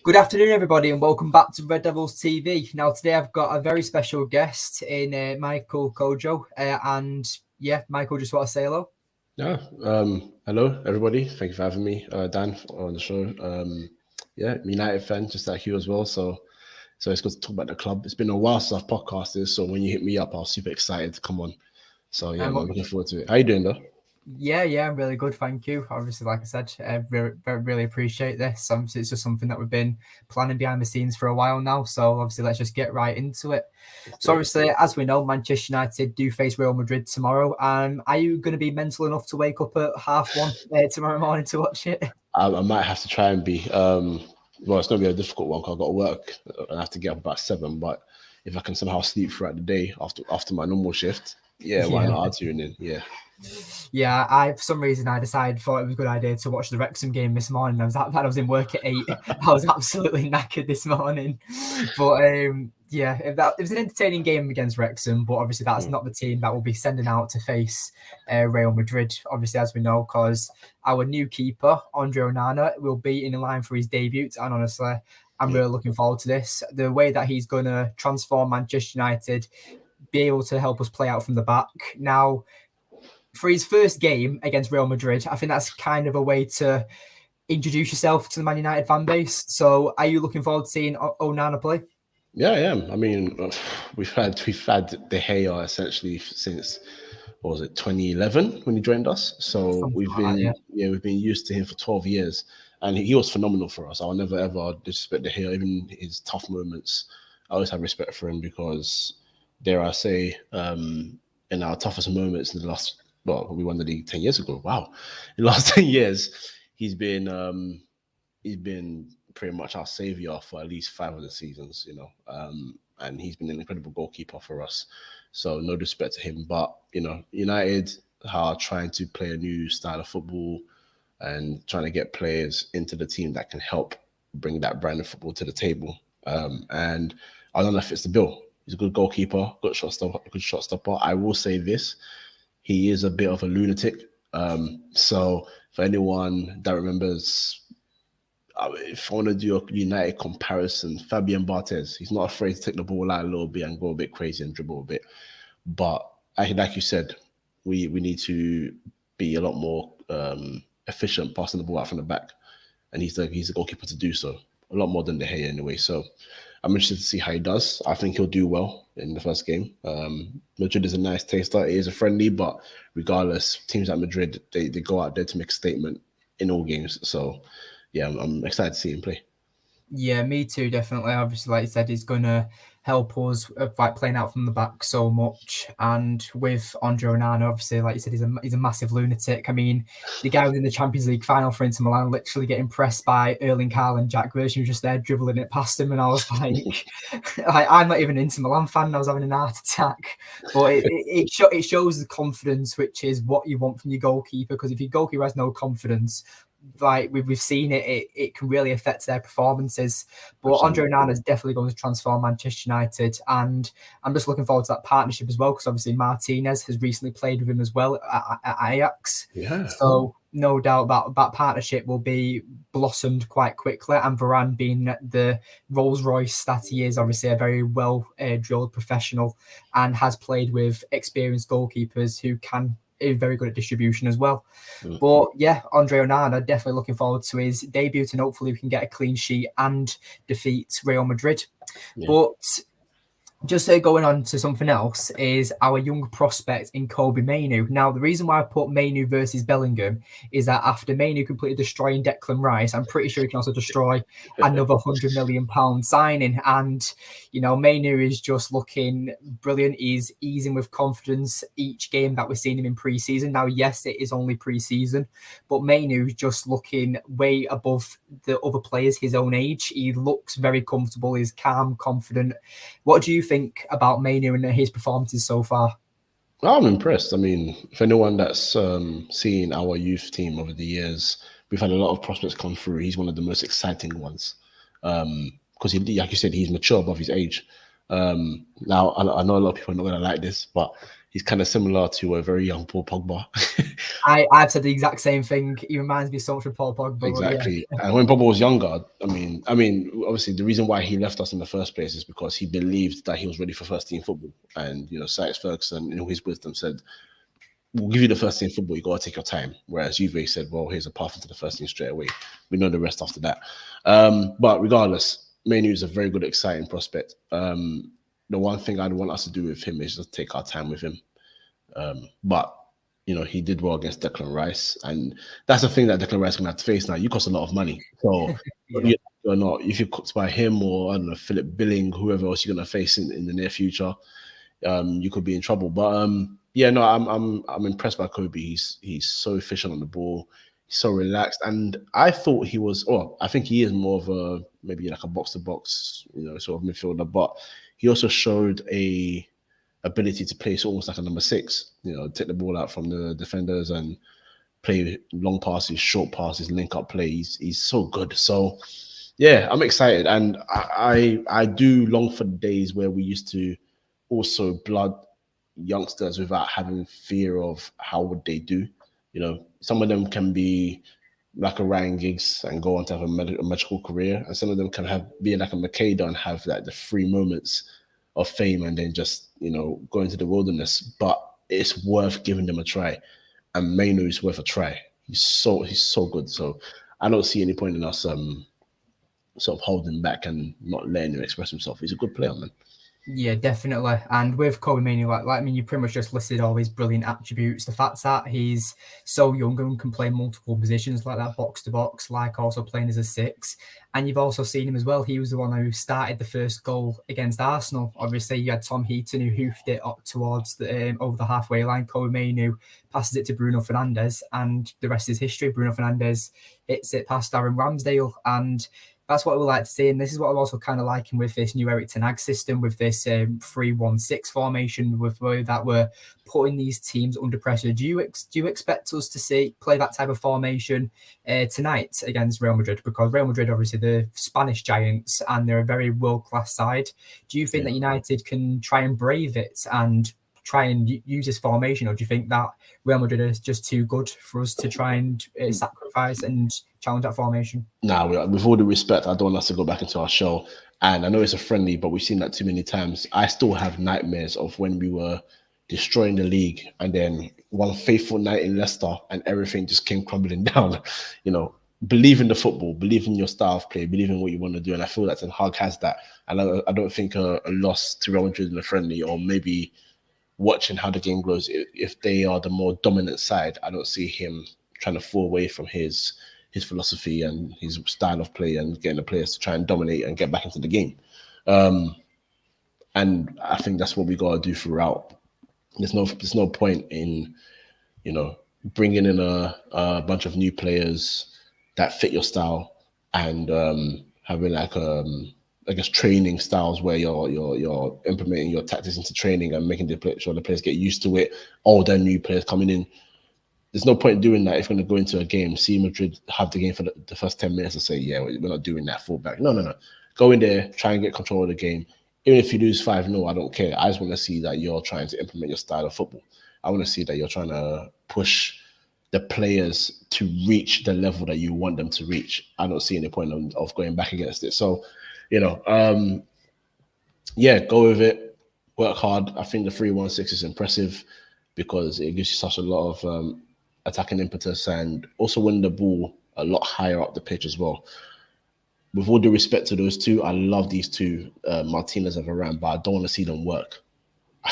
Good afternoon, everybody, and welcome back to Red Devils TV. Now, today I've got a very special guest in Michael Kojo. Michael, just want to say hello. Yeah. Hello, everybody. Thank you for having me, Dan, on the show. United fan, just like you as well. So it's good to talk about the club. It's been a while since I've podcasted, so when you hit me up, I was super excited to come on. So yeah, I'm looking forward to it. How you doing, though? Yeah, I'm really good, thank you. Obviously, like I said, really appreciate this. Obviously, it's just something that we've been planning behind the scenes for a while now. So obviously, let's just get right into it. So obviously, as we know, Manchester United do face Real Madrid tomorrow. Are you going to be mental enough to wake up at 1:30 tomorrow morning to watch it? I might have to try and be. Well, it's going to be a difficult one because I've got to work and I have to get up about 7. But if I can somehow sleep throughout the day after my normal shift, why not? I'll tune in. Yeah. Yeah, for some reason I thought it was a good idea to watch the Wrexham game this morning. I was in work at 8. I was absolutely knackered this morning. But it was an entertaining game against Wrexham, but obviously that's not the team that will be sending out to face Real Madrid, obviously, as we know, because our new keeper, Andre Onana, will be in line for his debut. And honestly, I'm really looking forward to this. The way that he's going to transform Manchester United, be able to help us play out from the back. Now, for his first game against Real Madrid, I think that's kind of a way to introduce yourself to the Man United fan base. So are you looking forward to seeing Onana play? Yeah, I am. I mean, we've had De Gea essentially since 2011 when he joined us. So we've been used to him for 12 years, and he was phenomenal for us. I'll never ever disrespect De Gea, even his tough moments. I always have respect for him because, dare I say, in our toughest moments in the last, we won the league 10 years ago. Wow, in the last 10 years, he's been pretty much our savior for at least 5 of the seasons, and he's been an incredible goalkeeper for us. So no disrespect to him, but United are trying to play a new style of football and trying to get players into the team that can help bring that brand of football to the table. And I don't know if it's the bill. He's a good goalkeeper, good shot stopper. I will say this: he is a bit of a lunatic. So for anyone that remembers, if I want to do a United comparison, Fabian Barthez, he's not afraid to take the ball out a little bit and go a bit crazy and dribble a bit. But like you said, we need to be a lot more efficient passing the ball out from the back. And he's the goalkeeper to do so, a lot more than De Gea anyway. So I'm interested to see how he does. I think he'll do well in the first game. Madrid is a nice taster. It is a friendly, but regardless, teams like Madrid, they go out there to make a statement in all games. So yeah, I'm excited to see him play. Yeah, me too, definitely. Obviously, like you said, he's going to help us like playing out from the back so much. And with Andre Onana, obviously, like you said, he's a massive lunatic. I mean, the guy was in the Champions League final for Inter Milan, literally getting pressed by Erling Haaland and Jack Grealish, who was just there dribbling it past him. And I was like, I'm not even an Inter Milan fan, and I was having an heart attack. But it shows the confidence, which is what you want from your goalkeeper. Because if your goalkeeper has no confidence, like we've seen it can really affect their performances. But Andre Onana is definitely going to transform Manchester United, and I'm just looking forward to that partnership as well, because obviously Martinez has recently played with him as well at Ajax. Yeah. So no doubt that partnership will be blossomed quite quickly, and Varane, being the Rolls Royce that he is, obviously a very well drilled professional and has played with experienced goalkeepers who is very good at distribution as well. But yeah, Andre Onana, definitely looking forward to his debut, and hopefully we can get a clean sheet and defeat Real Madrid. Yeah. But just going on to something else is our young prospect in Kobbie Mainoo. Now, the reason why I put Mainoo versus Bellingham is that after Mainoo completely destroying Declan Rice, I'm pretty sure he can also destroy another £100 million signing. And, Mainoo is just looking brilliant. He's easing with confidence each game that we're seeing him in pre-season. Now, yes, it is only pre-season, but Mainoo is just looking way above the other players his own age. He looks very comfortable. He's calm, confident. What do you think about Mainoo and his performances so far? I'm impressed. I mean, for anyone that's seen our youth team over the years, we've had a lot of prospects come through. He's one of the most exciting ones because, like you said, he's mature above his age. Now I know a lot of people are not gonna like this, but he's kind of similar to a very young Paul Pogba. I've said the exact same thing. He reminds me so much of Paul Pogba. Exactly. And when Pogba was younger, I mean, obviously the reason why he left us in the first place is because he believed that he was ready for first team football. And Sir Alex Ferguson, in his wisdom, said, "We'll give you the first team football. You got to take your time." Whereas Juve said, "Well, here's a path into the first team straight away. We know the rest after that." But regardless, Manu is a very good, exciting prospect. The one thing I'd want us to do with him is just take our time with him. But he did well against Declan Rice, and that's the thing that Declan Rice gonna have to face now. You cost a lot of money, so Yeah. you're not if you're cooked by him or I don't know Philip Billing, whoever else you're gonna face in the near future, you could be in trouble. But yeah, no, I'm impressed by Kobe. He's so efficient on the ball. He's so relaxed, and I thought he was. Or I think he is more of a maybe like a box to box, sort of midfielder. But he also showed a ability to play almost like a number six. Take the ball out from the defenders and play long passes, short passes, link up plays. He's so good. So yeah, I'm excited, and I do long for the days where we used to also blood youngsters without having fear of how would they do. Some of them can be like a Ryan Giggs and go on to have a magical career, and some of them can be like a Makeda and have like the free moments of fame and then just go into the wilderness. But it's worth giving them a try, and Mainu is worth a try. He's so good. So I don't see any point in us sort of holding back and not letting him express himself. He's a good player, man. Yeah, definitely. And with Kobe Manu, I mean, you pretty much just listed all his brilliant attributes. The fact that he's so young and can play multiple positions like that, box to box, like also playing as a six. And you've also seen him as well. He was the one who started the first goal against Arsenal. Obviously, you had Tom Heaton who hoofed it up towards over the halfway line. Kobe Manu passes it to Bruno Fernandes, and the rest is history. Bruno Fernandes hits it past Aaron Ramsdale, and that's what we like to see. And this is what I'm also kind of liking with this new Eric Ten Hag system, with this 3-1-6 formation, with the way that we're putting these teams under pressure. Do you expect us to play that type of formation tonight against Real Madrid? Because Real Madrid, obviously, the Spanish giants, and they're a very world-class side. Do you think that United can try and brave it and try and use this formation, or do you think that Real Madrid is just too good for us to try and sacrifice and challenge that formation? Nah, with all the respect, I don't want us to go back into our show. And I know it's a friendly, but we've seen that too many times. I still have nightmares of when we were destroying the league and then one faithful night in Leicester and everything just came crumbling down. Believe in the football, believe in your style of play, believe in what you want to do. And I feel that Ten Hag has that. And I don't think a loss to Real Madrid in a friendly, or maybe watching how the game grows, if they are the more dominant side, I don't see him trying to fall away from his philosophy and his style of play and getting the players to try and dominate and get back into the game. And I think that's what we got to do throughout. There's no point in bringing in a bunch of new players that fit your style and having like I guess training styles where you're implementing your tactics into training and making sure the players get used to it. All the new players coming in. There's no point doing that if you're going to go into a game, see Madrid have the game for the first 10 minutes and say, yeah, we're not doing that fullback. No. Go in there, try and get control of the game. Even if you lose 5-0, I don't care. I just want to see that you're trying to implement your style of football. I want to see that you're trying to push the players to reach the level that you want them to reach. I don't see any point of going back against it. So, yeah, go with it. Work hard. I think the 3-1-6 is impressive because it gives you such a lot of attacking impetus and also winning the ball a lot higher up the pitch as well. With all due respect to those two, I love these two, Martinez and Varane, but I don't want to see them work.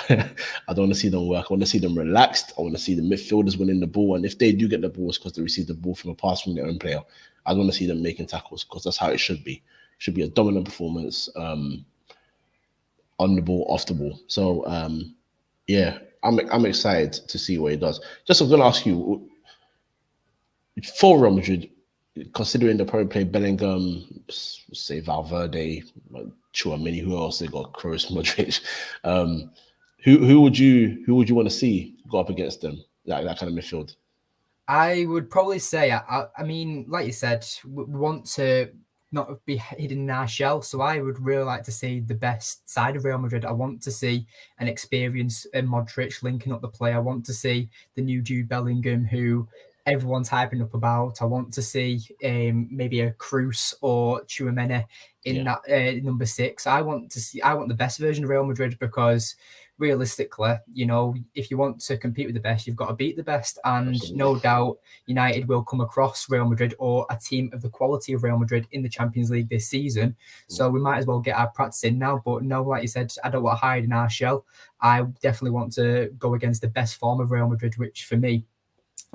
I don't want to see them work. I want to see them relaxed. I want to see the midfielders winning the ball. And if they do get the ball, it's because they receive the ball from a pass from their own player. I don't want to see them making tackles because that's how it should be. It should be a dominant performance on the ball, off the ball. So, yeah, I'm excited to see what he does. Just I'm going to ask you, for Real Madrid, considering the probably play Bellingham, say Valverde, Chouameni, who else they got? Kroos, Modric. Who would you want to see go up against them? That kind of midfield. I would probably say, I mean, like you said, we want to not be hidden in our shell. So I would really like to see the best side of Real Madrid. I want to see an experienced Modric linking up the play. I want to see the new Jude Bellingham, who everyone's hyping up about. I want to see maybe a Cruz or Tchouaméni in that number 6. I want the best version of Real Madrid, because realistically, if you want to compete with the best, you've got to beat the best. And Absolutely. no doubt United will come across Real Madrid or a team of the quality of Real Madrid in the Champions League this season. So we might as well get our practice in now. But no, like you said, I don't want to hide in our shell. I definitely want to go against the best form of Real Madrid, which for me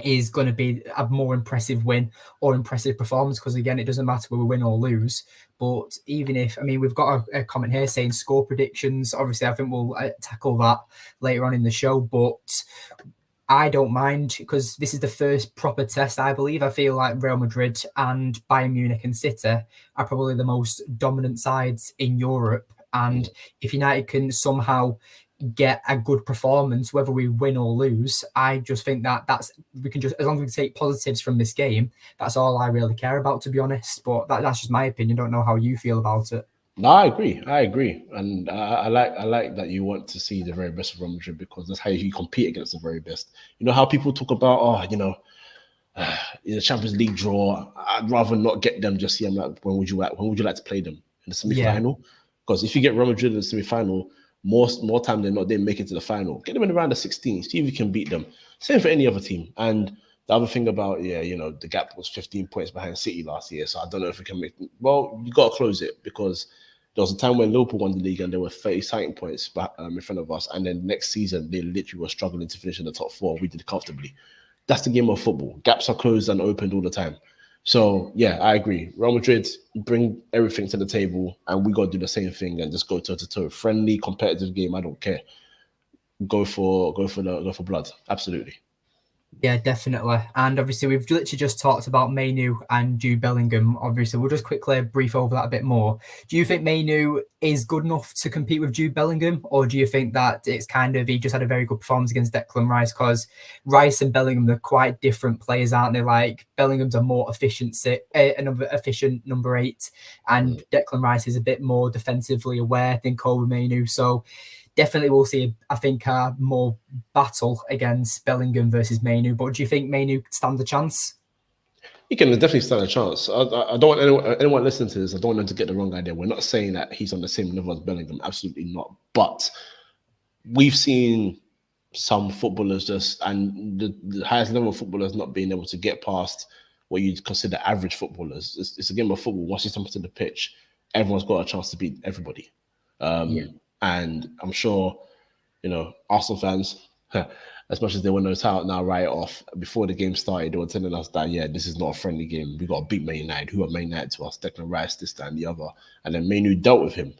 is going to be a more impressive win or impressive performance, because again, it doesn't matter whether we win or lose. But even if, we've got a comment here saying score predictions. Obviously, I think we'll tackle that later on in the show, but I don't mind, because this is the first proper test, I believe. I feel like Real Madrid and Bayern Munich and City are probably the most dominant sides in Europe. And if United can somehow get a good performance, whether we win or lose, I just think we can just, as long as we take positives from this game, that's all I really care about, to be honest. But that's just my opinion. Don't know how you feel about it. No, I agree, and I like that you want to see the very best of Real Madrid, because that's how you compete against the very best. You know how people talk about, in the Champions League draw, I'd rather not get them just yet. I'm like, when would you like to play them in the semi-final? Because if you get Real Madrid in the semi-final, more time than not, they make it to the final. Get them in around the 16, see if you can beat them. Same for any other team. And the other thing about, the gap was 15 points behind City last year, so I don't know if we can make. Well, you got to close it, because there was a time when Liverpool won the league and they were 30 points in front of us, and then next season they literally were struggling to finish in the top 4. We did comfortably. That's the game of football. Gaps are closed and opened all the time. So, yeah, I agree. Real Madrid bring everything to the table, and we got to do the same thing and just go toe-to-toe. Friendly, competitive game, I don't care. Go for blood. Absolutely. Yeah, definitely. And obviously, we've literally just talked about Mainu and Jude Bellingham. Obviously, we'll just quickly brief over that a bit more. Do you think Mainu is good enough to compete with Jude Bellingham, or do you think that it's he just had a very good performance against Declan Rice? Because Rice and Bellingham are quite different players, aren't they? Like, Bellingham's a more efficient number 8, and Declan Rice is a bit more defensively aware than Kobe Mainu. So definitely we'll see, I think, a more battle against Bellingham versus Mainu. But do you think Mainu stands a chance? He can definitely stand a chance. I don't want anyone listening to this, I don't want them to get the wrong idea. We're not saying that he's on the same level as Bellingham. Absolutely not. But we've seen some footballers and the highest level of footballers not being able to get past what you'd consider average footballers. It's a game of football. Once you step onto the pitch, everyone's got a chance to beat everybody. And I'm sure, Arsenal fans, as much as they want to tout now right off, before the game started, they were telling us that, this is not a friendly game. We got to beat Man United. Who are Man United to us? Declan Rice, this, that, and the other. And then Manu dealt with him.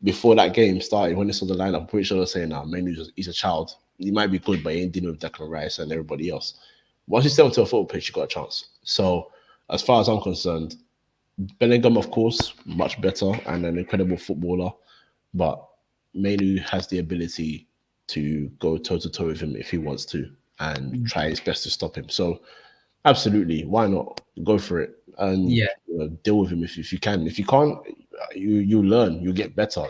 Before that game started, when they saw the lineup, I'm pretty sure they're saying, he's a child. He might be good, but he ain't dealing with Declan Rice and everybody else. Once you step onto a football pitch, you got a chance. So, as far as I'm concerned, Bellingham, of course, much better and an incredible footballer. But Manu has the ability to go toe-to-toe with him if he wants to and try his best to stop him. So, absolutely, why not? Go for it and deal with him if you can. If you can't, you learn, you get better.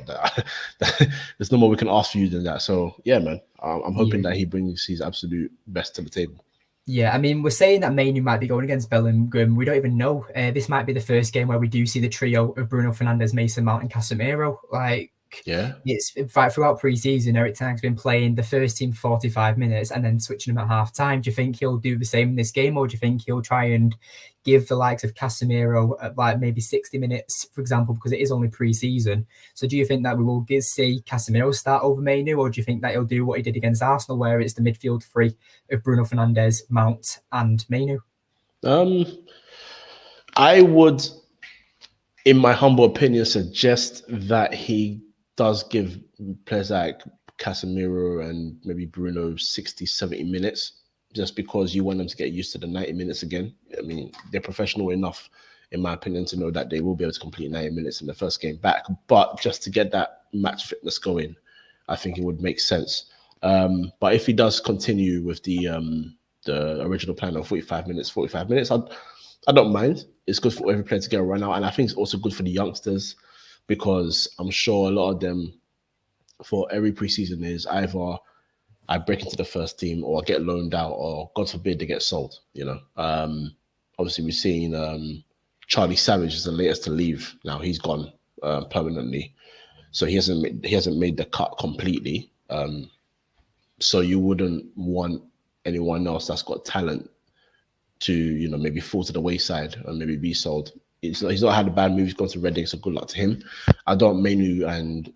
There's no more we can ask for you than that. So, man, I'm hoping that he brings his absolute best to the table. Yeah, we're saying that Mainu might be going against Bellingham. We don't even know. This might be the first game where we do see the trio of Bruno Fernandes, Mason Mount, and Casemiro. It's throughout pre-season, Eric Ten Hag's been playing the first team 45 minutes and then switching them at half time. Do you think he'll do the same in this game, or do you think he'll try and give the likes of Casemiro maybe 60 minutes, for example, because it is only pre-season? So do you think that we will see Casemiro start over Mainu, or do you think that he'll do what he did against Arsenal, where it's the midfield three of Bruno Fernandes, Mount, and Mainu? I would, in my humble opinion, suggest that he does give players like Casemiro and maybe Bruno 60, 70 minutes, just because you want them to get used to the 90 minutes again. They're professional enough, in my opinion, to know that they will be able to complete 90 minutes in the first game back. But just to get that match fitness going, I think it would make sense. But if he does continue with the original plan of 45 minutes, I don't mind. It's good for every player to get a run out, and I think it's also good for the youngsters because I'm sure a lot of them for every preseason is either I break into the first team or I get loaned out or God forbid they get sold. Obviously we've seen Charlie Savage is the latest to leave. Now he's gone permanently, so he hasn't made the cut completely. So you wouldn't want anyone else that's got talent to maybe fall to the wayside and maybe be sold. He's not had a bad move. He's gone to Reading, so good luck to him. I don't Menu and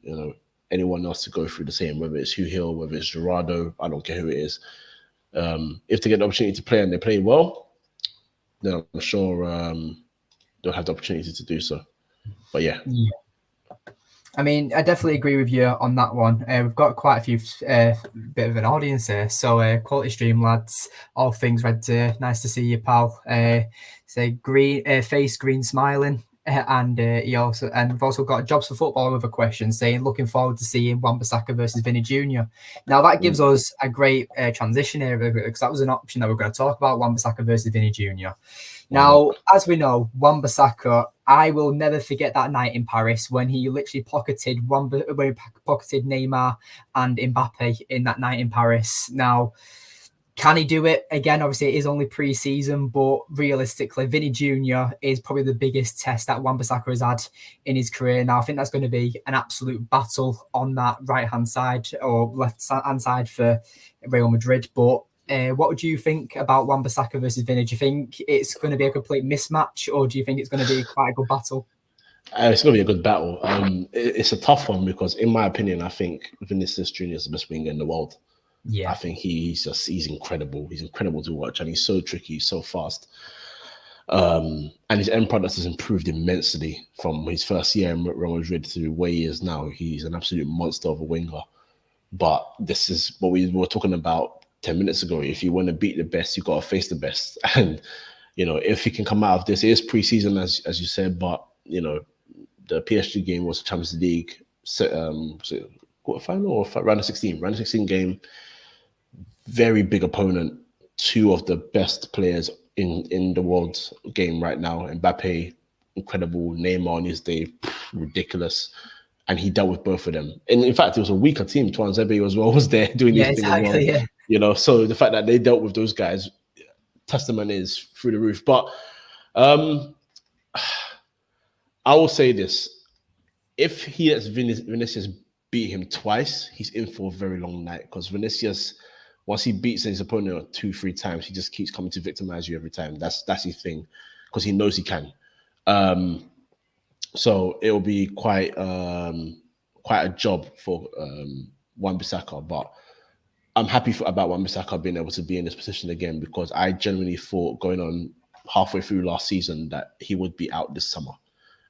anyone else to go through the same, whether it's Hugh Hill, whether it's Gerardo, I don't care who it is. If they get the opportunity to play and they play well, then I'm sure they'll have the opportunity to do so. But yeah. I mean, I definitely agree with you on that one. We've got quite a few bit of an audience here. So quality stream, lads. All things red. Nice to see you, pal. Say green face green smiling. And we've also got Jobs for Football with a question saying, looking forward to seeing Wan-Bissaka versus Vini Jr. Now that gives us a great transition here because that was an option that we're going to talk about, Wan-Bissaka versus Vini Jr. Now, as we know, Wan-Bissaka, I will never forget that night in Paris when he literally pocketed Neymar and Mbappe in that night in Paris. Now, can he do it again? Obviously, it is only pre-season, but realistically, Vini Jr. is probably the biggest test that Wan-Bissaka has had in his career. Now, I think that's going to be an absolute battle on that right-hand side or left-hand side for Real Madrid. But what would you think about Wan-Bissaka versus Vini? Do you think it's going to be a complete mismatch, or do you think it's going to be quite a good battle? It's going to be a good battle. It's a tough one because, in my opinion, I think Vinicius Jr. is the best winger in the world. Yeah, I think he's incredible. He's incredible to watch, and he's so tricky, so fast. And his end product has improved immensely from his first year in Real Madrid to where he is now. He's an absolute monster of a winger. But this is what we were talking about 10 minutes ago. If you want to beat the best, you got to face the best. And if he can come out of this, it is preseason as you said, but the PSG game was Champions League quarterfinal or round of 16? Round of 16 game. Very big opponent, two of the best players in the world game right now. Mbappe, incredible. Neymar on his day, ridiculous. And he dealt with both of them. And in fact, it was a weaker team. Tuan Zebe as well was there doing his thing as well. Yeah. So the fact that they dealt with those guys, testament is through the roof. But I will say this. If he lets Vinicius beat him twice, he's in for a very long night because Vinicius, once he beats his opponent 2-3 times, he just keeps coming to victimize you every time. That's his thing because he knows he can. So it will be quite a job for Wan-Bissaka, but I'm happy about Wan-Bissaka being able to be in this position again because I genuinely thought going on halfway through last season that he would be out this summer.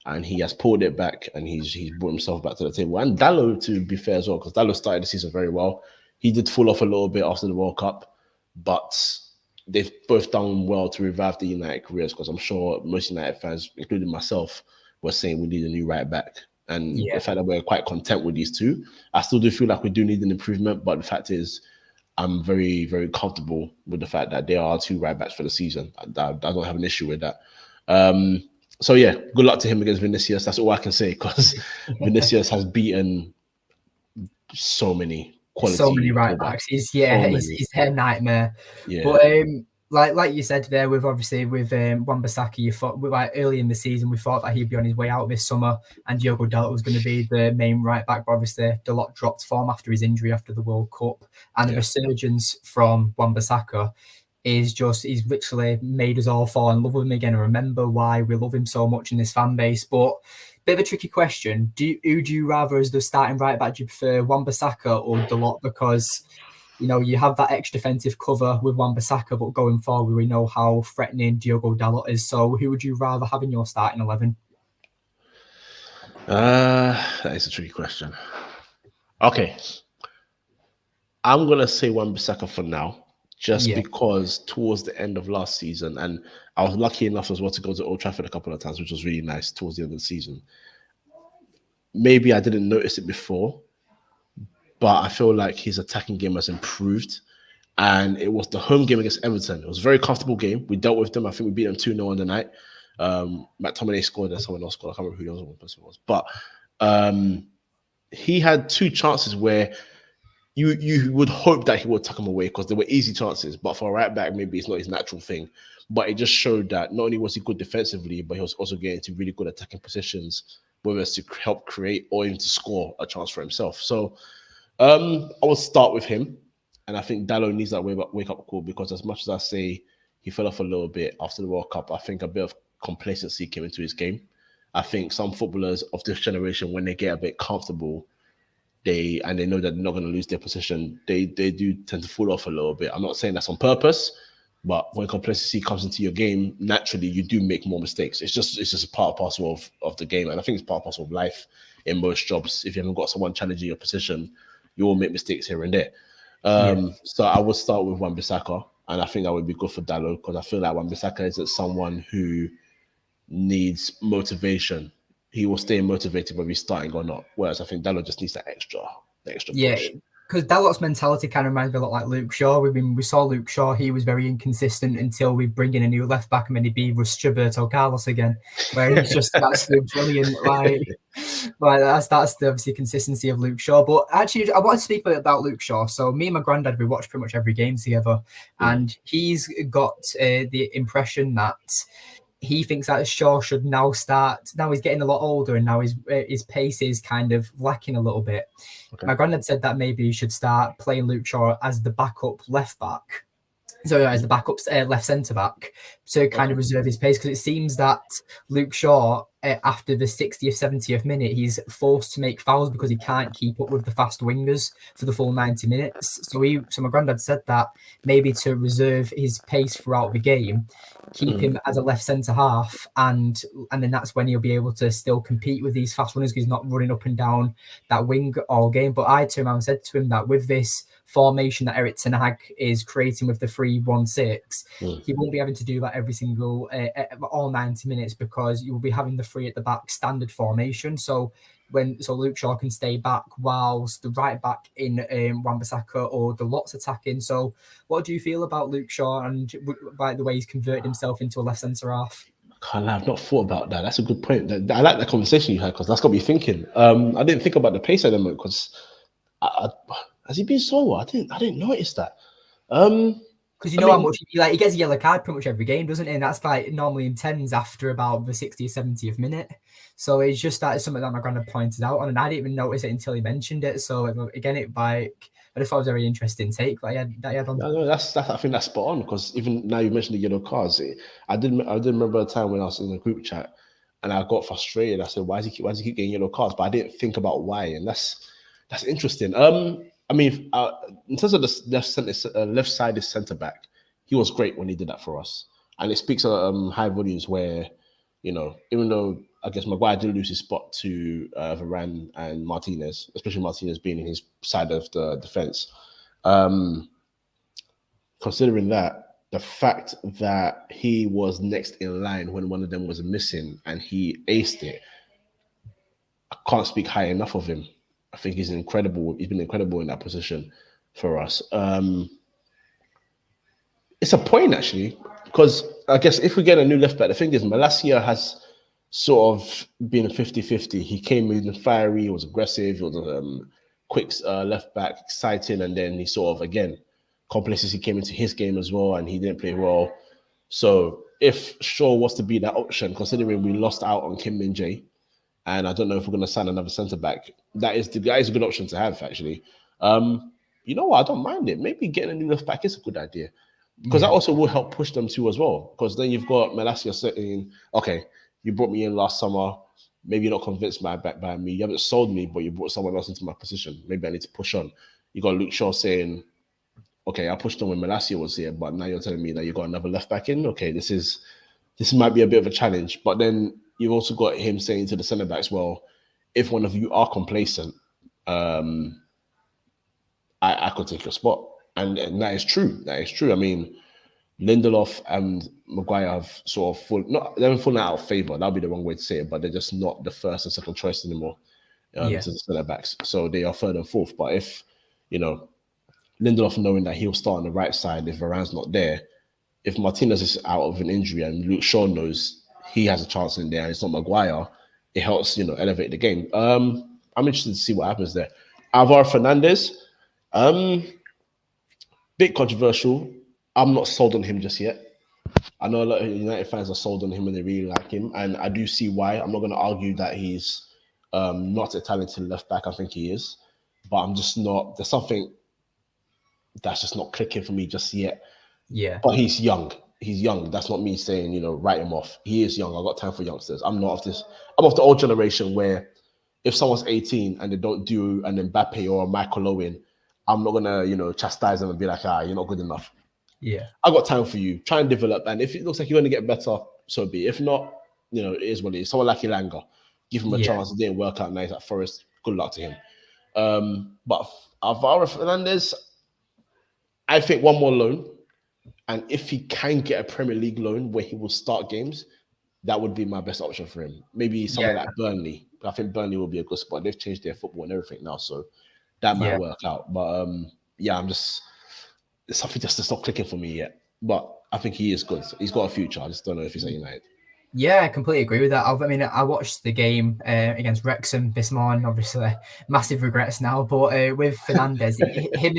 And he has pulled it back and he's brought himself back to the table. And Dallo, to be fair as well, because Dallo started the season very well. He did fall off a little bit after the World Cup, but they've both done well to revive the United careers because I'm sure most United fans, including myself, were saying we need a new right back. And the fact that we're quite content with these two, I still do feel like we do need an improvement, but the fact is I'm very, very comfortable with the fact that there are two right backs for the season. I don't have an issue with that. So yeah, good luck to him against Vinicius. That's all I can say because Vinicius has beaten so many right backs. He's a nightmare. Yeah. But like you said there, with Wan-Bissaka, you thought early in the season we thought that he'd be on his way out this summer, and Diogo Dalot was going to be the main right back. But obviously, Dalot dropped form after his injury after the World Cup, and the resurgence from Wan-Bissaka he's literally made us all fall in love with him again and remember why we love him so much in this fan base. But bit of a tricky question. Who do you rather as the starting right back? Do you prefer Wan-Bissaka or Dalot? Because you have that extra defensive cover with Wan-Bissaka, but going forward, we know how threatening Diogo Dalot is. So who would you rather have in your starting 11? That is a tricky question. Okay. I'm going to say Wan-Bissaka for now. Just because towards the end of last season, and I was lucky enough as well to go to Old Trafford a couple of times, which was really nice towards the end of the season. Maybe I didn't notice it before, but I feel like his attacking game has improved. and it was the home game against Everton. It was a very comfortable game. We dealt with them. I think we beat them 2-0 on the night. McTominay scored and someone else scored. I can't remember who the other person was. But he had two chances where you would hope that he would tuck them away because they were easy chances. But for a right back, maybe it's not his natural thing. But it just showed that not only was he good defensively, but he was also getting into really good attacking positions, whether it's to help create or even to score a chance for himself. So I will start with him. And I think Dalot needs that wake up call because as much as I say he fell off a little bit after the World Cup, I think a bit of complacency came into his game. I think some footballers of this generation, when they get a bit comfortable, they know that they're not going to lose their position, they do tend to fall off a little bit. I'm not saying that's on purpose, but when complacency comes into your game, naturally you do make more mistakes. It's just a part and parcel of the game, and I think it's part and parcel of life in most jobs. If you haven't got someone challenging your position, you will make mistakes here and there. So I would start with Wan-Bissaka, and I think that would be good for Dalot because I feel like Wan-Bissaka isn't someone who needs motivation. He will stay motivated whether he's starting or not. Whereas I think Dalot just needs that extra push. Because Dalot's mentality kind of reminds me a lot like Luke Shaw. We saw Luke Shaw; he was very inconsistent until we bring in a new left back, and then he be Roberto Carlos again, where he's just absolutely brilliant. Like that's the obviously consistency of Luke Shaw. But actually, I want to speak a bit about Luke Shaw. So me and my granddad, we watch pretty much every game together, and he's got the impression that he thinks that Shaw should now start. Now he's getting a lot older, and now his pace is kind of lacking a little bit. Okay. My granddad said that maybe he should start playing Luke Shaw as the backup left back. So as the backup left centre back to kind of reserve his pace, because it seems that Luke Shaw, after the 60th, 70th minute, he's forced to make fouls because he can't keep up with the fast wingers for the full 90 minutes. So my granddad said that maybe to reserve his pace throughout the game, keep him as a left centre half, and then that's when he'll be able to still compete with these fast runners because he's not running up and down that wing all game. But I turned around and said to him that with this formation that Erik ten Hag is creating with the 3-1-6, he won't be having to do that every single all 90 minutes because you will be having the three at the back standard formation. So Luke Shaw can stay back whilst the right back in Wan-Bissaka or the Lot's attacking. So what do you feel about Luke Shaw and by the way he's converted himself into a left centre half? I've not thought about that. That's a good point. I like that conversation you had because that's got me thinking. I didn't think about the pace element because has he been solo? I didn't notice that. Because how much he gets a yellow card pretty much every game, doesn't he? And that's like normally in tens after about the 60th, 70th minute. So it's just that is something that my granddad pointed out on, and I didn't even notice it until he mentioned it. So again, I just thought it was a very interesting take that he had on. No, I think that's spot on because even now you mentioned the yellow cards, I did remember a time when I was in a group chat and I got frustrated. I said, why does he keep getting yellow cards? But I didn't think about why, and that's interesting. I mean, in terms of the left-sided centre back, he was great when he did that for us, and it speaks high volumes. Where even though I guess Maguire did lose his spot to Varane and Martinez, especially Martinez being in his side of the defence. Considering that, the fact that he was next in line when one of them was missing and he aced it, I can't speak high enough of him. I think he's incredible. He's been incredible in that position for us. It's a point actually, because I guess if we get a new left back, the thing is Malacia has sort of been a 50-50. He came in fiery, he was aggressive, he was quick left back, exciting, and then he sort of again complacency came into his game as well, and he didn't play well. So if Shaw was to be that option, considering we lost out on Kim Min-jae, and I don't know if we're going to sign another centre back, that is a good option to have actually. You know what? I don't mind it. Maybe getting a new left back is a good idea because that also will help push them too as well. Because then you've got Malacia saying, "Okay, you brought me in last summer. Maybe you're not convinced by me. You haven't sold me, but you brought someone else into my position. Maybe I need to push on." You got Luke Shaw saying, "Okay, I pushed on when Malacia was here, but now you're telling me that you got another left back in. Okay, this might be a bit of a challenge." But then you've also got him saying to the centre backs, "Well, if one of you are complacent, I could take your spot," and that is true. That is true. I mean, Lindelof and Maguire have sort of fallen out of favour. That'll be the wrong way to say it, but they're just not the first and second choice anymore to the centre backs. So they are third and fourth. But if Lindelof knowing that he'll start on the right side if Varane's not there. If Martinez is out of an injury and Luke Shaw knows he has a chance in there and it's not Maguire, it helps, elevate the game. I'm interested to see what happens there. Alvaro Fernandez, bit controversial. I'm not sold on him just yet. I know a lot of United fans are sold on him and they really like him, and I do see why. I'm not going to argue that he's not a talented left back. I think he is, but I'm just not. There's something that's just not clicking for me just yet. Yeah. But he's young. He's young. That's not me saying, write him off. He is young. I've got time for youngsters. I'm not of this. I'm of the old generation where if someone's 18 and they don't do an Mbappe or a Michael Owen, I'm not gonna, chastise them and be like, you're not good enough. Yeah. I got time for you. Try and develop. And if it looks like you're going to get better, so be it. If not, it is what it is. Someone like Ilanga, give him a chance. It didn't work out nice at Forest. Good luck to him. But Alvaro Fernandez, I think one more loan. And if he can get a Premier League loan where he will start games, that would be my best option for him. Maybe someone like Burnley. I think Burnley will be a good spot. They've changed their football and everything now, so that might work out. But I'm just something just not clicking for me yet. But I think he is good. He's got a future. I just don't know if he's at United. Yeah, I completely agree with that. I watched the game against Wrexham this morning. Obviously, massive regrets now. But with Fernandez, him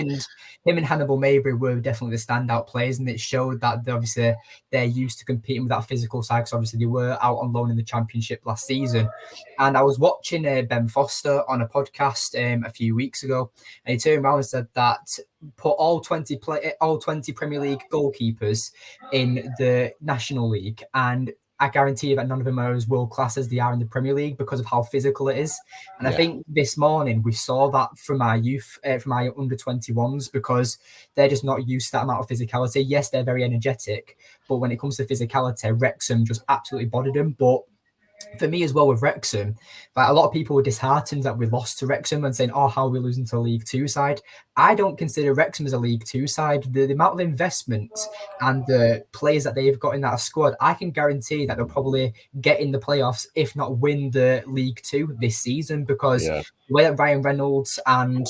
and Hannibal Mabry were definitely the standout players, and it showed that they're used to competing with that physical side. Because obviously they were out on loan in the Championship last season. And I was watching Ben Foster on a podcast a few weeks ago, and he turned around and said that put all 20 Premier League goalkeepers in the National League, and I guarantee you that none of them are as world class as they are in the Premier League because of how physical it is. And I think this morning we saw that from our youth, from our under 21s, because they're just not used to that amount of physicality. Yes, they're very energetic, but when it comes to physicality, Wrexham just absolutely bodied them. But for me as well with Wrexham, like a lot of people were disheartened that we lost to Wrexham and saying, how are we losing to a League Two side? I don't consider Wrexham as a League Two side. The amount of investment and the players that they've got in that squad, I can guarantee that they'll probably get in the playoffs, if not win the League Two this season, because the way that Ryan Reynolds and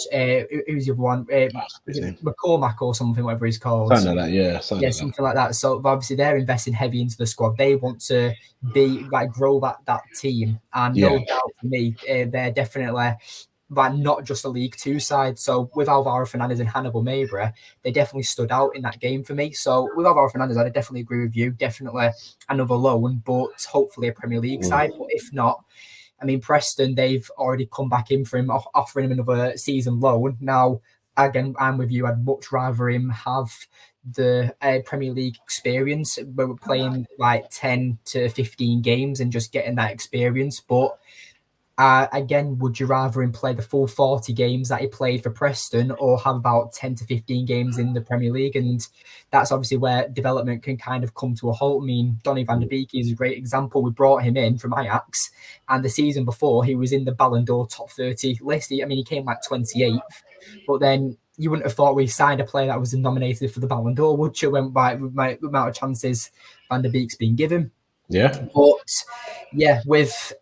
who's the other one? McCormack or something, whatever he's called. Something like that, something like that. So obviously they're investing heavy into the squad. They want to grow that team, and no doubt for me, they're definitely not just a League Two side. So with Alvaro Fernandez and Hannibal Mabry, they definitely stood out in that game for me. So with Alvaro Fernandez, I definitely agree with you. Definitely another loan, but hopefully a Premier League side. But if not, Preston, they've already come back in for him, offering him another season loan. Now, again, I'm with you. I'd much rather him have the Premier League experience, where we're playing 10 to 15 games and just getting that experience. But again, would you rather him play the full 40 games that he played for Preston, or have about 10 to 15 games in the Premier League? And that's obviously where development can kind of come to a halt. Donny van de Beek is a great example. We brought him in from Ajax, and the season before he was in the Ballon d'Or top 30 list. He came 28th, but then you wouldn't have thought we signed a player that was nominated for the Ballon d'Or, would you? With the amount of chances Van de Beek's been given. Yeah. But with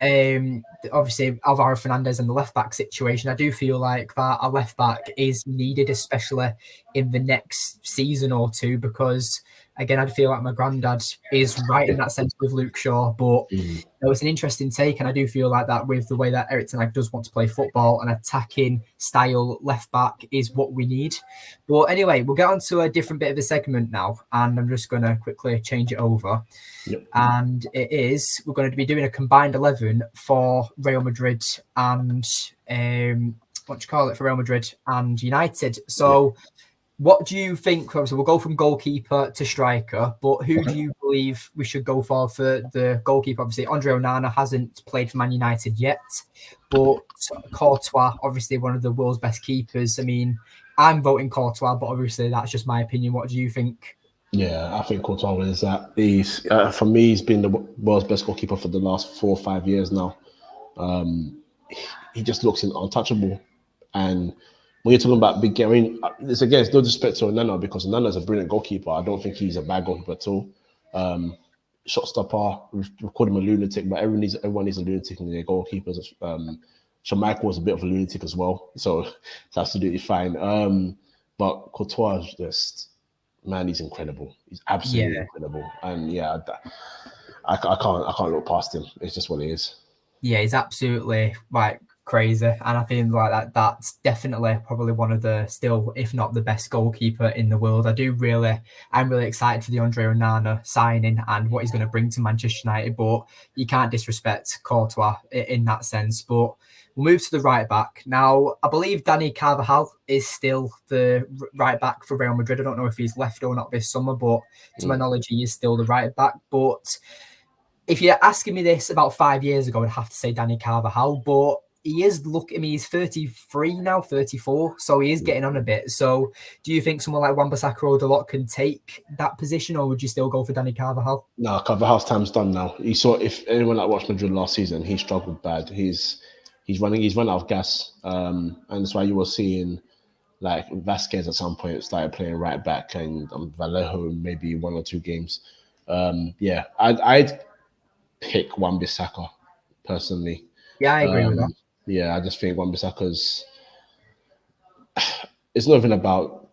obviously Alvaro Fernandez and the left back situation, I do feel like that a left back is needed, especially in the next season or two, because again, I feel like my granddad is right in that sense with Luke Shaw. But it's an interesting take, and I do feel like that with the way that Erik ten Hag does want to play football, an attacking style left back is what we need. But anyway, we'll get on to a different bit of the segment now, and I'm just going to quickly change it over. And we're going to be doing a combined 11 for Real Madrid and for Real Madrid and United. So what do you think? So we'll go from goalkeeper to striker, but who do you believe we should go for the goalkeeper? Obviously, Andre Onana hasn't played for Man United yet, but Courtois, obviously one of the world's best keepers. I'm voting Courtois, but obviously that's just my opinion. What do you think? Yeah, I think Courtois is that. For me, he's been the world's best goalkeeper for the last 4 or 5 years now. He just looks untouchable. And when you're talking about big game, it's no disrespect to Onana, because Onana is a brilliant goalkeeper. I don't think he's a bad goalkeeper at all. Shot stopper, we call him a lunatic, but everyone needs a lunatic in their goalkeepers. Michael was a bit of a lunatic as well, so it's absolutely fine. But Courtois is just, man, he's incredible. He's absolutely Yeah. incredible. And yeah, I can't look past him. It's just what it is. Yeah, he's absolutely like crazy, and I think like that's definitely probably one of the still, if not the best goalkeeper in the world. I'm really excited for the Andre Onana signing and what he's going to bring to Manchester United. But you can't disrespect Courtois in that sense. But we'll move to the right back now. I believe Dani Carvajal is still the right back for Real Madrid. I don't know if he's left or not this summer, but to my knowledge, he is still the right back. But if you're asking me this about 5 years ago, I'd have to say Dani Carvajal, but he is he's 33 now, 34, so he is getting on a bit. So do you think someone like Wan-Bissaka or Dalot can take that position, or would you still go for Dani Carvajal? No, Carvajal's time's done now. You saw, if anyone that watched Madrid last season, he struggled bad. He's run out of gas. And that's why you were seeing like Vasquez at some point started playing right back, and Vallejo maybe 1 or 2 games. Yeah, I'd pick Wan-Bissaka personally. Yeah, I agree with that. Yeah, I just think Wan-Bissaka's. It's not even about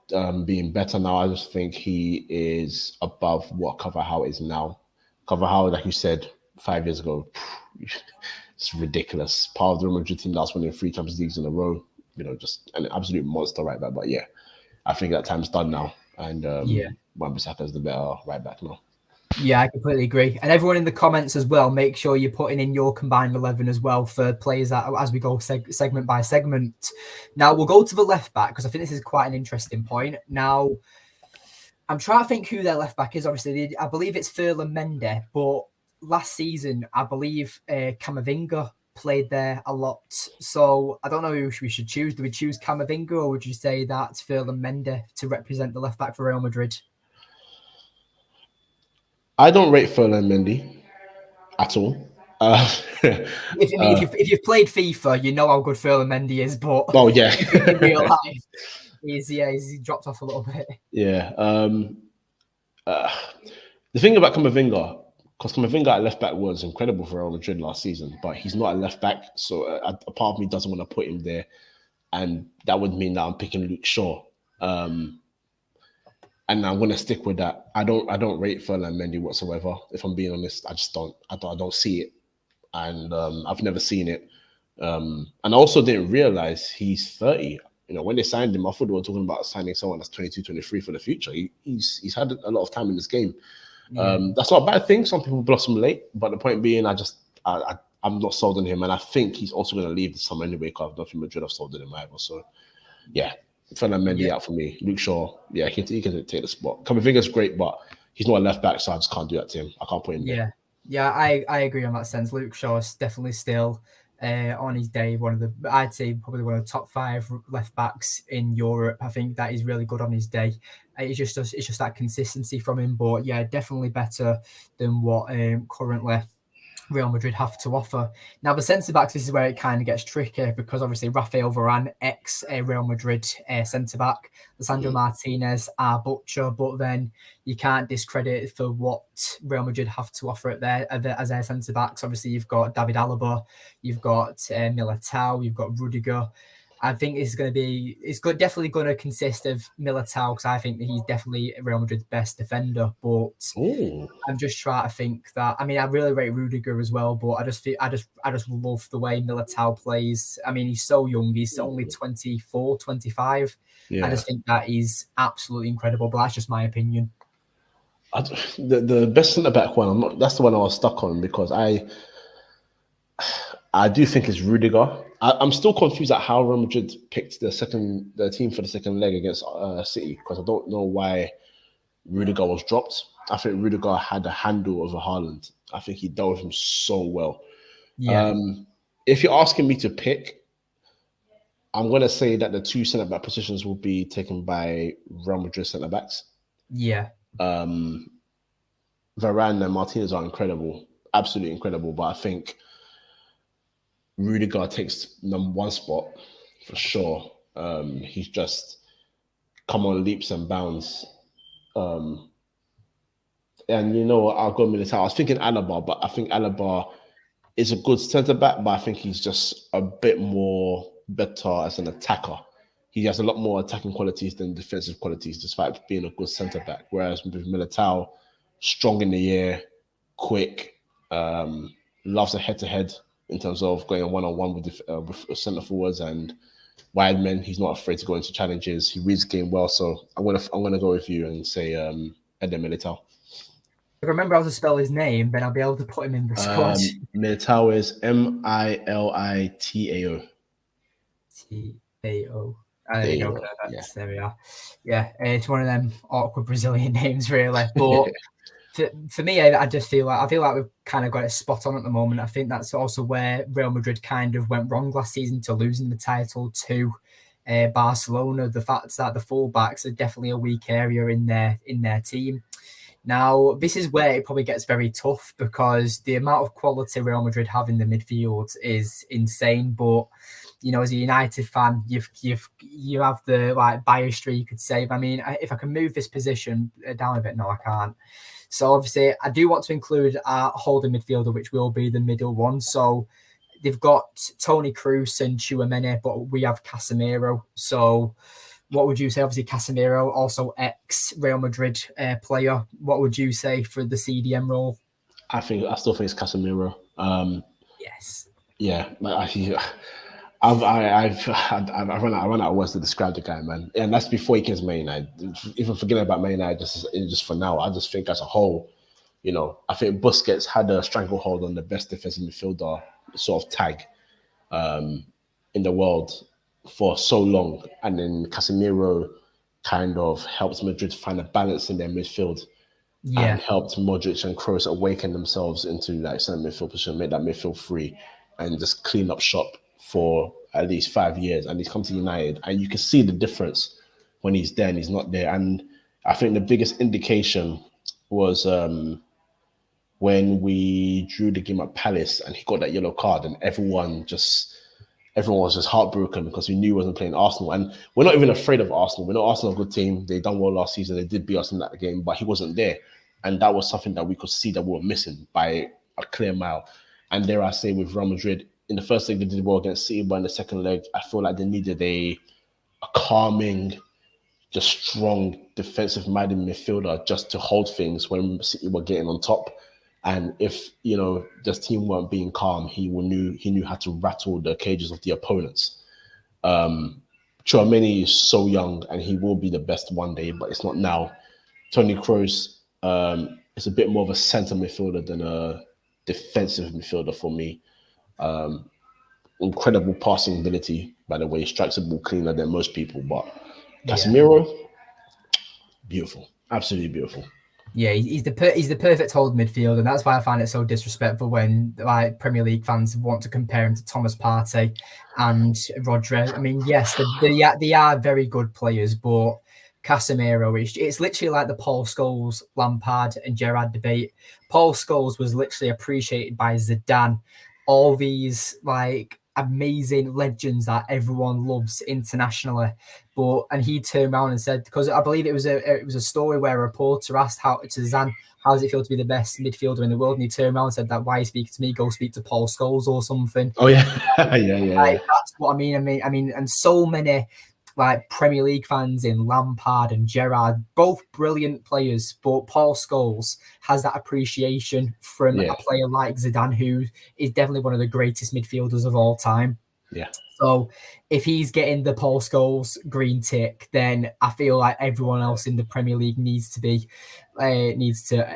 being better now. I just think he is above what Carvajal is now. Carvajal, like you said 5 years ago, it's ridiculous. Part of the Real Madrid team that's winning 3 Champions Leagues in a row. You know, just an absolute monster right back. But yeah, I think that time's done now, and Wan-Bissaka is the better right back now. Yeah, I completely agree. And everyone in the comments as well, make sure you're putting in your combined 11 as well for players that, as we go segment by segment. Now, we'll go to the left back because I think this is quite an interesting point. Now, I'm trying to think who their left back is. Obviously, I believe it's Ferland Mendy, but last season, I believe Camavinga played there a lot. So I don't know who we should choose. Do we choose Camavinga, or would you say that's Ferland Mendy to represent the left back for Real Madrid? I don't rate Ferland Mendy at all. If you've played FIFA, you know how good Ferland Mendy is, but oh yeah, in real life, he's dropped off a little bit. Yeah. The thing about Camavinga, because Camavinga at left back was incredible for Real Madrid last season, but he's not a left back, so a part of me doesn't want to put him there, and that would mean that I'm picking Luke Shaw. And I'm gonna stick with that. I don't rate Ferland Mendy whatsoever. If I'm being honest, I just don't. I don't see it, and I've never seen it. And I also didn't realize he's 30. You know, when they signed him, I thought they were talking about signing someone that's 22, 23 for the future. He's had a lot of time in this game. Yeah. That's not a bad thing. Some people blossom late, but the point being, I'm not sold on him, and I think he's also going to leave this summer anyway. Because I don't think Madrid have sold him either. So, yeah. Ferland Mendy out for me. Luke Shaw, yeah, he can take the spot. Camavinga's great, but he's not a left back, so I just can't do that to him. I can't put him there. Yeah, I agree on that sense. Luke Shaw is definitely still on his day I'd say probably one of the top 5 left backs in Europe. I think that is really good on his day. It's just that consistency from him, but yeah, definitely better than what currently Real Madrid have to offer. Now, the centre backs, this is where it kind of gets tricky because obviously Rafael Varane, ex Real Madrid centre back, Lisandro Martinez, our butcher, but then you can't discredit it for what Real Madrid have to offer it there as their centre backs. Obviously, you've got David Alaba, you've got Militao, you've got Rudiger. I think it's definitely going to consist of Militao because I think that he's definitely Real Madrid's best defender. But I'm just trying to think that. I mean, I really rate Rudiger as well, but I just love the way Militao plays. I mean, he's so young; he's only 24, 25. Yeah. I just think that he's absolutely incredible. But that's just my opinion. The best centre back one, that's the one I was stuck on because I do think it's Rudiger. I'm still confused at how Real Madrid picked the team for the second leg against City because I don't know why Rudiger was dropped. I think Rudiger had a handle over Haaland. I think he dealt with him so well. Yeah. If you're asking me to pick, I'm going to say that the 2 centre-back positions will be taken by Real Madrid centre-backs. Yeah. Varane and Martinez are incredible, absolutely incredible, but I think Rudiger takes number 1 spot for sure. He's just come on leaps and bounds. And you know, I'll go Militao. I was thinking Alaba, but I think Alaba is a good centre back, but I think he's just a bit more better as an attacker. he has a lot more attacking qualities than defensive qualities, despite being a good centre back. Whereas with Militao, strong in the air, quick, loves a head-to-head in terms of going one-on-one with centre forwards and wide men. He's not afraid to go into challenges. He reads the game well. So I'm gonna go with you and say Eder Militao. If I remember how to spell his name, then I'll be able to put him in the squad. Militao is Militao. Tao. There we go. Yeah. There we are. Yeah, it's one of them awkward Brazilian names, really. But for me, I just feel like we've kind of got it spot on at the moment. I think that's also where Real Madrid kind of went wrong last season to losing the title to Barcelona. The fact that the fullbacks are definitely a weak area in their team. Now, this is where it probably gets very tough because the amount of quality Real Madrid have in the midfield is insane. But as a United fan, you have the biastry, you could say. I mean, if I can move this position down a bit, no, I can't. So obviously, I do want to include our holding midfielder, which will be the middle one. So they've got Toni Kroos and Tchouaméni, but we have Casemiro. So what would you say? Obviously, Casemiro, also ex-Real Madrid player. What would you say for the CDM role? I still think it's Casemiro. Yes. Yeah, I've run out of words to describe the guy, man. And that's before he came to Man United. Even forgetting about Man United, just for now, I just think as a whole, I think Busquets had a stranglehold on the best defensive midfielder sort of tag in the world for so long, and then Casemiro kind of helped Madrid find a balance in their midfield, and helped Modric and Kroos awaken themselves into that centre midfield position, make that midfield free, and just clean up shop for at least 5 years. And he's come to United, and you can see the difference when he's there and he's not there. And I think the biggest indication was when we drew the game at Palace and he got that yellow card, and everyone was just heartbroken because we knew he wasn't playing Arsenal. And we're not even afraid of Arsenal. We're not Arsenal, a good team. They done well last season. They did beat us in that game, but he wasn't there. And that was something that we could see that we were missing by a clear mile. And dare I say, with Real Madrid, in the first leg, they did well against City, but in the second leg, I feel like they needed a calming, just strong, defensive-minded midfielder just to hold things when City were getting on top. And if this team weren't being calm, he knew how to rattle the cages of the opponents. Tchouaméni is so young, and he will be the best one day, but it's not now. Toni Kroos is a bit more of a centre midfielder than a defensive midfielder for me. Incredible passing ability, by the way. Strikes the ball cleaner than most people, but Casemiro, beautiful, absolutely beautiful. Yeah, he's the perfect hold midfield, and that's why I find it so disrespectful when Premier League fans want to compare him to Thomas Partey and Rodri. I mean, yes, they are very good players, but Casemiro, it's literally like the Paul Scholes, Lampard, and Gerrard debate. Paul Scholes was literally appreciated by Zidane. All these amazing legends that everyone loves internationally, and he turned around and said, because I believe it was a story where a reporter asked how does it feel to be the best midfielder in the world, and he turned around and said that, why are you speaking to me? Go speak to Paul Scholes or something. Oh yeah, yeah. That's what I mean, and so many Premier League fans in Lampard and Gerrard, both brilliant players, but Paul Scholes has that appreciation from a player like Zidane, who is definitely one of the greatest midfielders of all time. Yeah. So if he's getting the Paul Scholes green tick, then I feel like everyone else in the Premier League needs to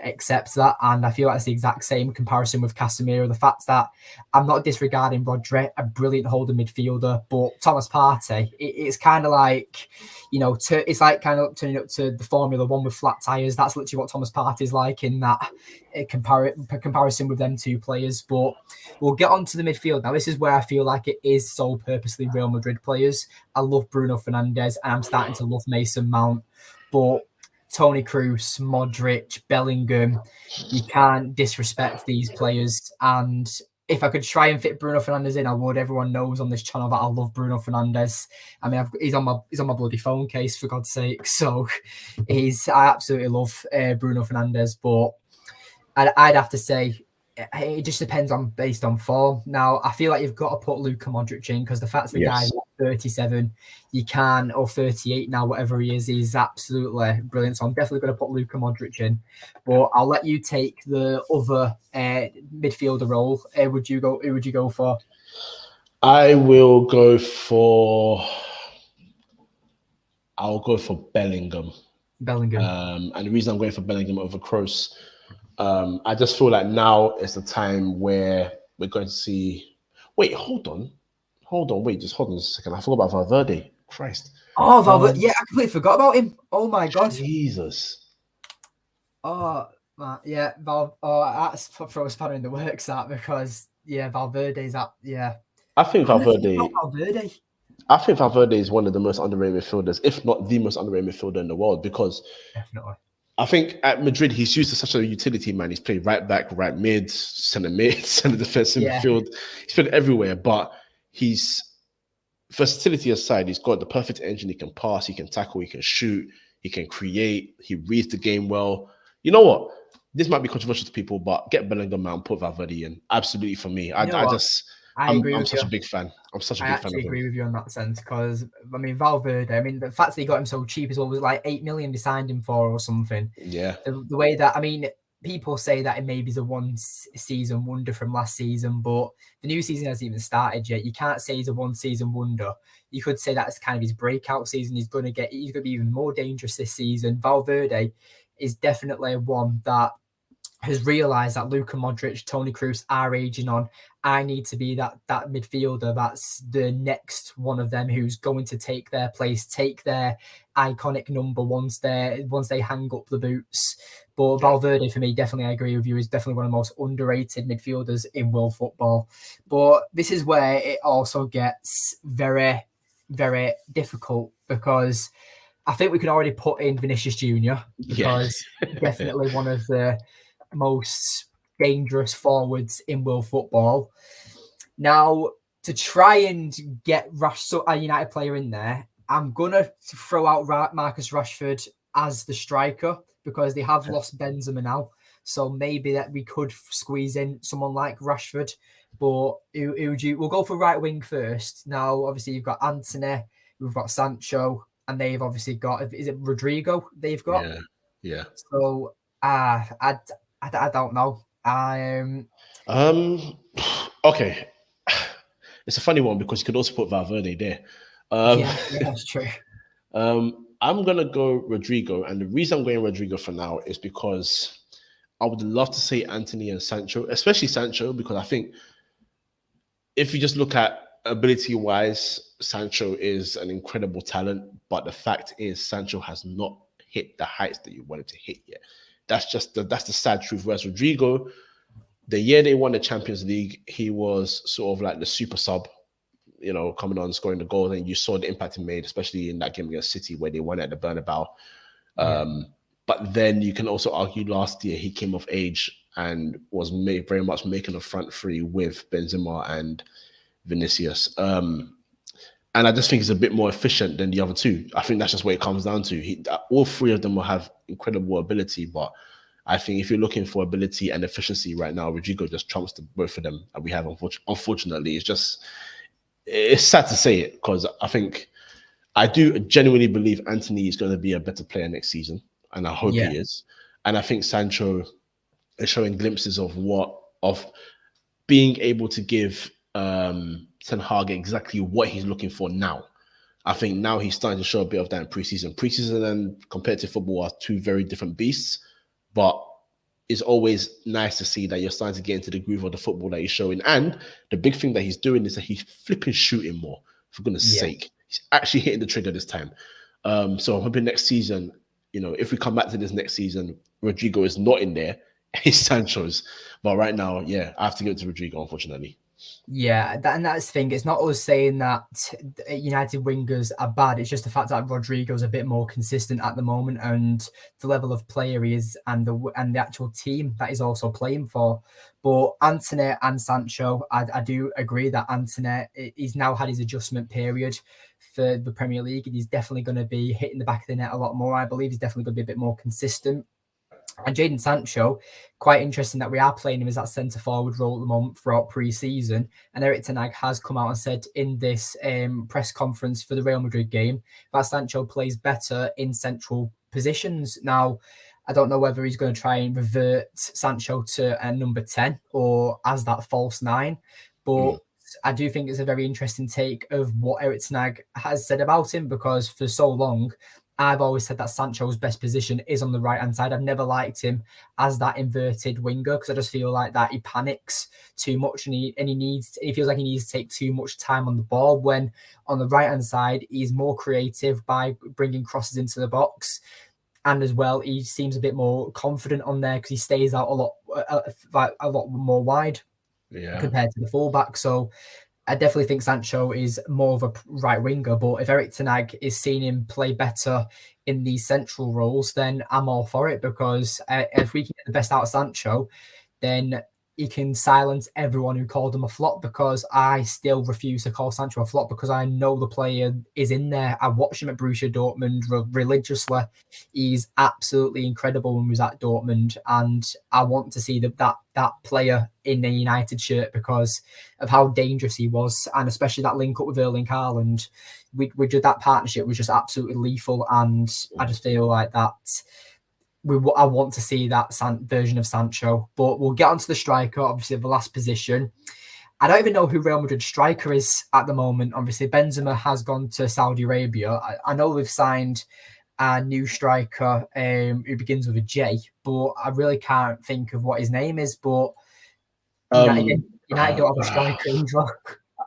accept that. And I feel like it's the exact same comparison with Casemiro. The fact that I'm not disregarding Rodri, a brilliant holder midfielder, but Thomas Partey, it's kind of like, it's like kind of turning up to the Formula One with flat tires. That's literally what Thomas Partey's like in that comparison with them two players. But we'll get on to the midfield. Now, this is where I feel like it is so purposely Real Madrid players. I love Bruno Fernandes, and I'm starting to love Mason Mount. But Toni Kroos, Modric, Bellingham, you can't disrespect these players. And if I could try and fit Bruno Fernandes in, I would. Everyone knows on this channel that I love Bruno Fernandes. I mean, he's on my bloody phone case, for God's sake. So I absolutely love Bruno Fernandes, but I'd have to say it just depends based on form. Now, I feel like you've got to put Luka Modric in because the fact the guy's 37, you can, or 38 now, whatever he is, he's absolutely brilliant. So I'm definitely going to put Luka Modric in, but I'll let you take the other midfielder role. Who would you go for? I will go for. I'll go for Bellingham. Bellingham. And the reason I'm going for Bellingham over Kroos, I just feel like now is the time where we're going to see. Wait, hold on. Wait, just hold on a second. I forgot about Valverde. Christ. Oh, Valverde. Yeah, I completely forgot about him. Oh my God. Jesus. Oh, yeah. That's for a spanner in the works, that, because Valverde's up. Yeah. I think Valverde. Valverde. I think Valverde is one of the most underrated midfielders, if not the most underrated midfielder in the world, because Definitely. I think at Madrid he's used to such a utility man. He's played right back, right mid, centre defensive midfield. He's played everywhere, but he's versatility aside, he's got the perfect engine. He can pass, he can tackle, he can shoot, he can create, he reads the game well. You know what? This might be controversial to people, but get Bellingham out and put Valverde in. Absolutely for me. I'm such a big fan. I'm such a big fan of him. I actually agree with you on that sense, because I mean Valverde, I mean the fact that he got him so cheap is always like 8 million they signed him for or something. Yeah. The way that, I mean, people say that it maybe is a one season wonder from last season, but the new season hasn't even started yet. You can't say he's a one season wonder. You could say that's kind of his breakout season. He's going to be even more dangerous this season. Valverde is definitely one that has realised that Luka Modric, Toni Kroos are aging on. I need to be that midfielder that's the next one of them who's going to take their place, take their iconic number once they hang up the boots. But Valverde, for me, definitely, I agree with you, is definitely one of the most underrated midfielders in world football. But this is where it also gets very, very difficult, because I think we can already put in Vinicius Jr. because definitely one of the most dangerous forwards in world football. Now, to try and get a United player in there, I'm gonna throw out Marcus Rashford as the striker, because they have lost Benzema now. So maybe that we could squeeze in someone like Rashford. But we'll go for right wing first. Now, obviously, you've got Antony, we've got Sancho, and they've obviously got, is it Rodrigo they've got? Yeah. So I don't know. Okay. It's a funny one because you could also put Valverde there. Yeah, that's true. I'm gonna go Rodrigo, and the reason I'm going Rodrigo for now is because I would love to say Antony and Sancho, especially Sancho, because I think if you just look at ability-wise, Sancho is an incredible talent, but the fact is Sancho has not hit the heights that you wanted to hit yet. That's the sad truth. Whereas Rodrigo, the year they won the Champions League, he was sort of like the super sub, coming on, scoring the goals, and you saw the impact he made, especially in that game against City where they won at the Bernabeu. But then you can also argue last year he came of age and was very much making a front three with Benzema and Vinicius. And I just think he's a bit more efficient than the other two. I think that's just what it comes down to. All three of them will have incredible ability, but I think if you're looking for ability and efficiency right now, Rodrigo just trumps both of them. And we have, unfortunately, it's sad to say it, because I do genuinely believe Antony is going to be a better player next season, and I hope he is. And I think Sancho is showing glimpses of being able to give Ten Hag exactly what he's looking for now. I think now he's starting to show a bit of that in preseason. Preseason and competitive football are two very different beasts, but it's always nice to see that you're starting to get into the groove of the football that he's showing. And the big thing that he's doing is that he's flipping shooting more, for goodness sake. He's actually hitting the trigger this time. So I'm hoping next season, if we come back to this next season, Rodrigo is not in there, it's Sancho's. But right now, I have to give it to Rodrigo, unfortunately. Yeah, that's the thing. It's not us saying that United wingers are bad. It's just the fact that Rodrigo's a bit more consistent at the moment, and the level of player he is, and the actual team that he's also playing for. But Antony and Sancho, I do agree that Antony, he's now had his adjustment period for the Premier League, and he's definitely going to be hitting the back of the net a lot more. I believe he's definitely going to be a bit more consistent. And Jadon Sancho, quite interesting that we are playing him as that centre forward role at the moment throughout pre-season. And Erik ten Hag has come out and said in this press conference for the Real Madrid game that Sancho plays better in central positions. Now, I don't know whether he's going to try and revert Sancho to a number 10 or as that false 9, but I do think it's a very interesting take of what Erik ten Hag has said about him, because for so long, I've always said that Sancho's best position is on the right-hand side. I've never liked him as that inverted winger, because I just feel like that he panics too much, and he feels like he needs to take too much time on the ball, when on the right-hand side, he's more creative by bringing crosses into the box. And as well, he seems a bit more confident on there because he stays out a lot more wide compared to the fullback. So I definitely think Sancho is more of a right winger, but if Erik ten Hag is seeing him play better in these central roles, then I'm all for it, because if we can get the best out of Sancho, then he can silence everyone who called him a flop, because I still refuse to call Sancho a flop, because I know the player is in there. I watched him at Borussia Dortmund religiously. He's absolutely incredible when he was at Dortmund, and I want to see that player in a United shirt because of how dangerous he was, and especially that link up with Erling Haaland. That partnership was just absolutely lethal, and I just feel like that I want to see that version of Sancho. But we'll get onto the striker, obviously, the last position. I don't even know who Real Madrid's striker is at the moment. Obviously, Benzema has gone to Saudi Arabia. I know we've signed a new striker who begins with a J, but I really can't think of what his name is. But United don't have a striker either.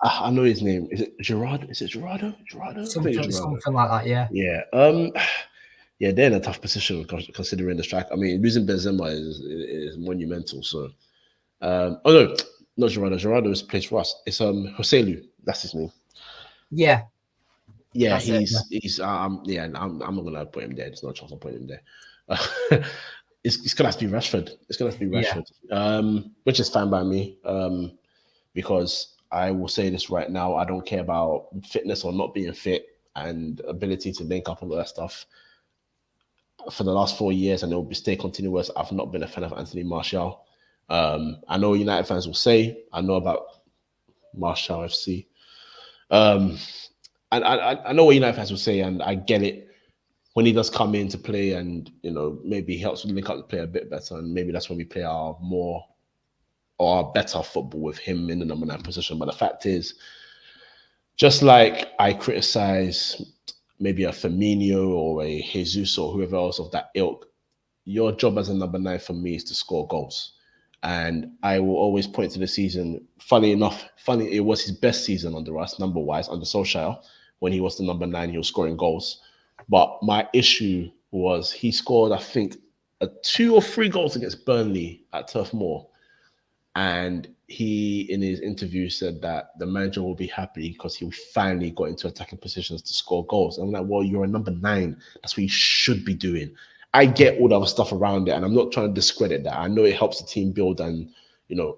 I know his name. Is it Gerardo? Is it Gerardo? Gerardo? I think it's Gerardo. Something like that, yeah. Yeah. Yeah, they're in a tough position considering the strike. I mean, losing Benzema is monumental. So, oh no, not Gerardo. Gerardo is plays for us. It's Joselu. That's his name. Yeah. Yeah, he's I'm not gonna put him there. There's no chance I'm putting him there. It's gonna have to be Rashford. It's gonna have to be Rashford. Yeah. Which is fine by me. Because I will say this right now, I don't care about fitness or not being fit and ability to link up and all that stuff. For the last 4 years, and it will stay continuous, I've not been a fan of Anthony Martial. I know United fans will say, I know about Martial FC. And I know what United fans will say, and I get it. When he does come in to play and, maybe he helps link up the play a bit better, and maybe that's when we play our better football with him in the number 9 position. But the fact is, just like I criticize maybe a Firmino or a Jesus or whoever else of that ilk, your job as a number 9 for me is to score goals. And I will always point to the season. Funny, it was his best season under us, number-wise, under Solskjaer. When he was the number 9, he was scoring goals. But my issue was he scored, I think, 2 or 3 goals against Burnley at Turf Moor. And he, in his interview, said that the manager will be happy because he finally got into attacking positions to score goals. And I'm like, well, you're a number 9. That's what you should be doing. I get all the other stuff around it, and I'm not trying to discredit that. I know it helps the team build and,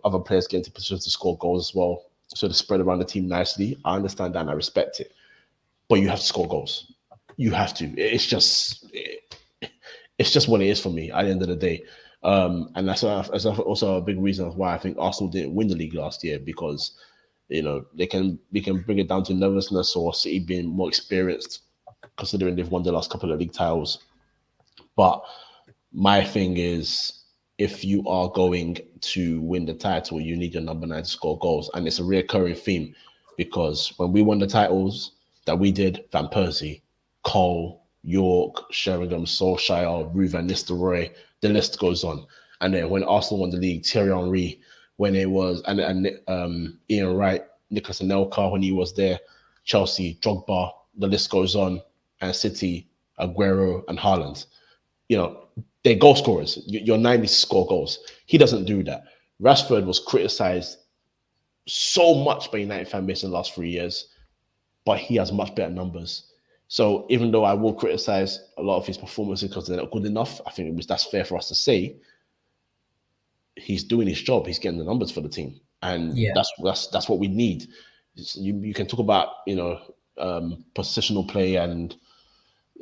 other players get into positions to score goals as well. So to spread around the team nicely. I understand that and I respect it. But you have to score goals. You have to. It's just what it is for me at the end of the day. And that's also a big reason why I think Arsenal didn't win the league last year, because we can bring it down to nervousness or City being more experienced, considering they've won the last couple of league titles. But my thing is, if you are going to win the title, you need your number 9 to score goals, and it's a reoccurring theme, because when we won the titles that we did, Van Persie, Cole, York, Sheringham, Solskjaer, Ruud van Nistelrooy, the list goes on. And then when Arsenal won the league, Thierry Henry, when it was, and Ian Wright, Nicolas Anelka, when he was there, Chelsea, Drogba, the list goes on, and City, Aguero, and Haaland. They're goal scorers. Your 9 needs to score goals. He doesn't do that. Rashford was criticised so much by United fan base in the last 3 years, but he has much better numbers. So even though I will criticize a lot of his performances because they're not good enough, I think that's fair for us to say. He's doing his job. He's getting the numbers for the team, and that's what we need. You can talk about positional play and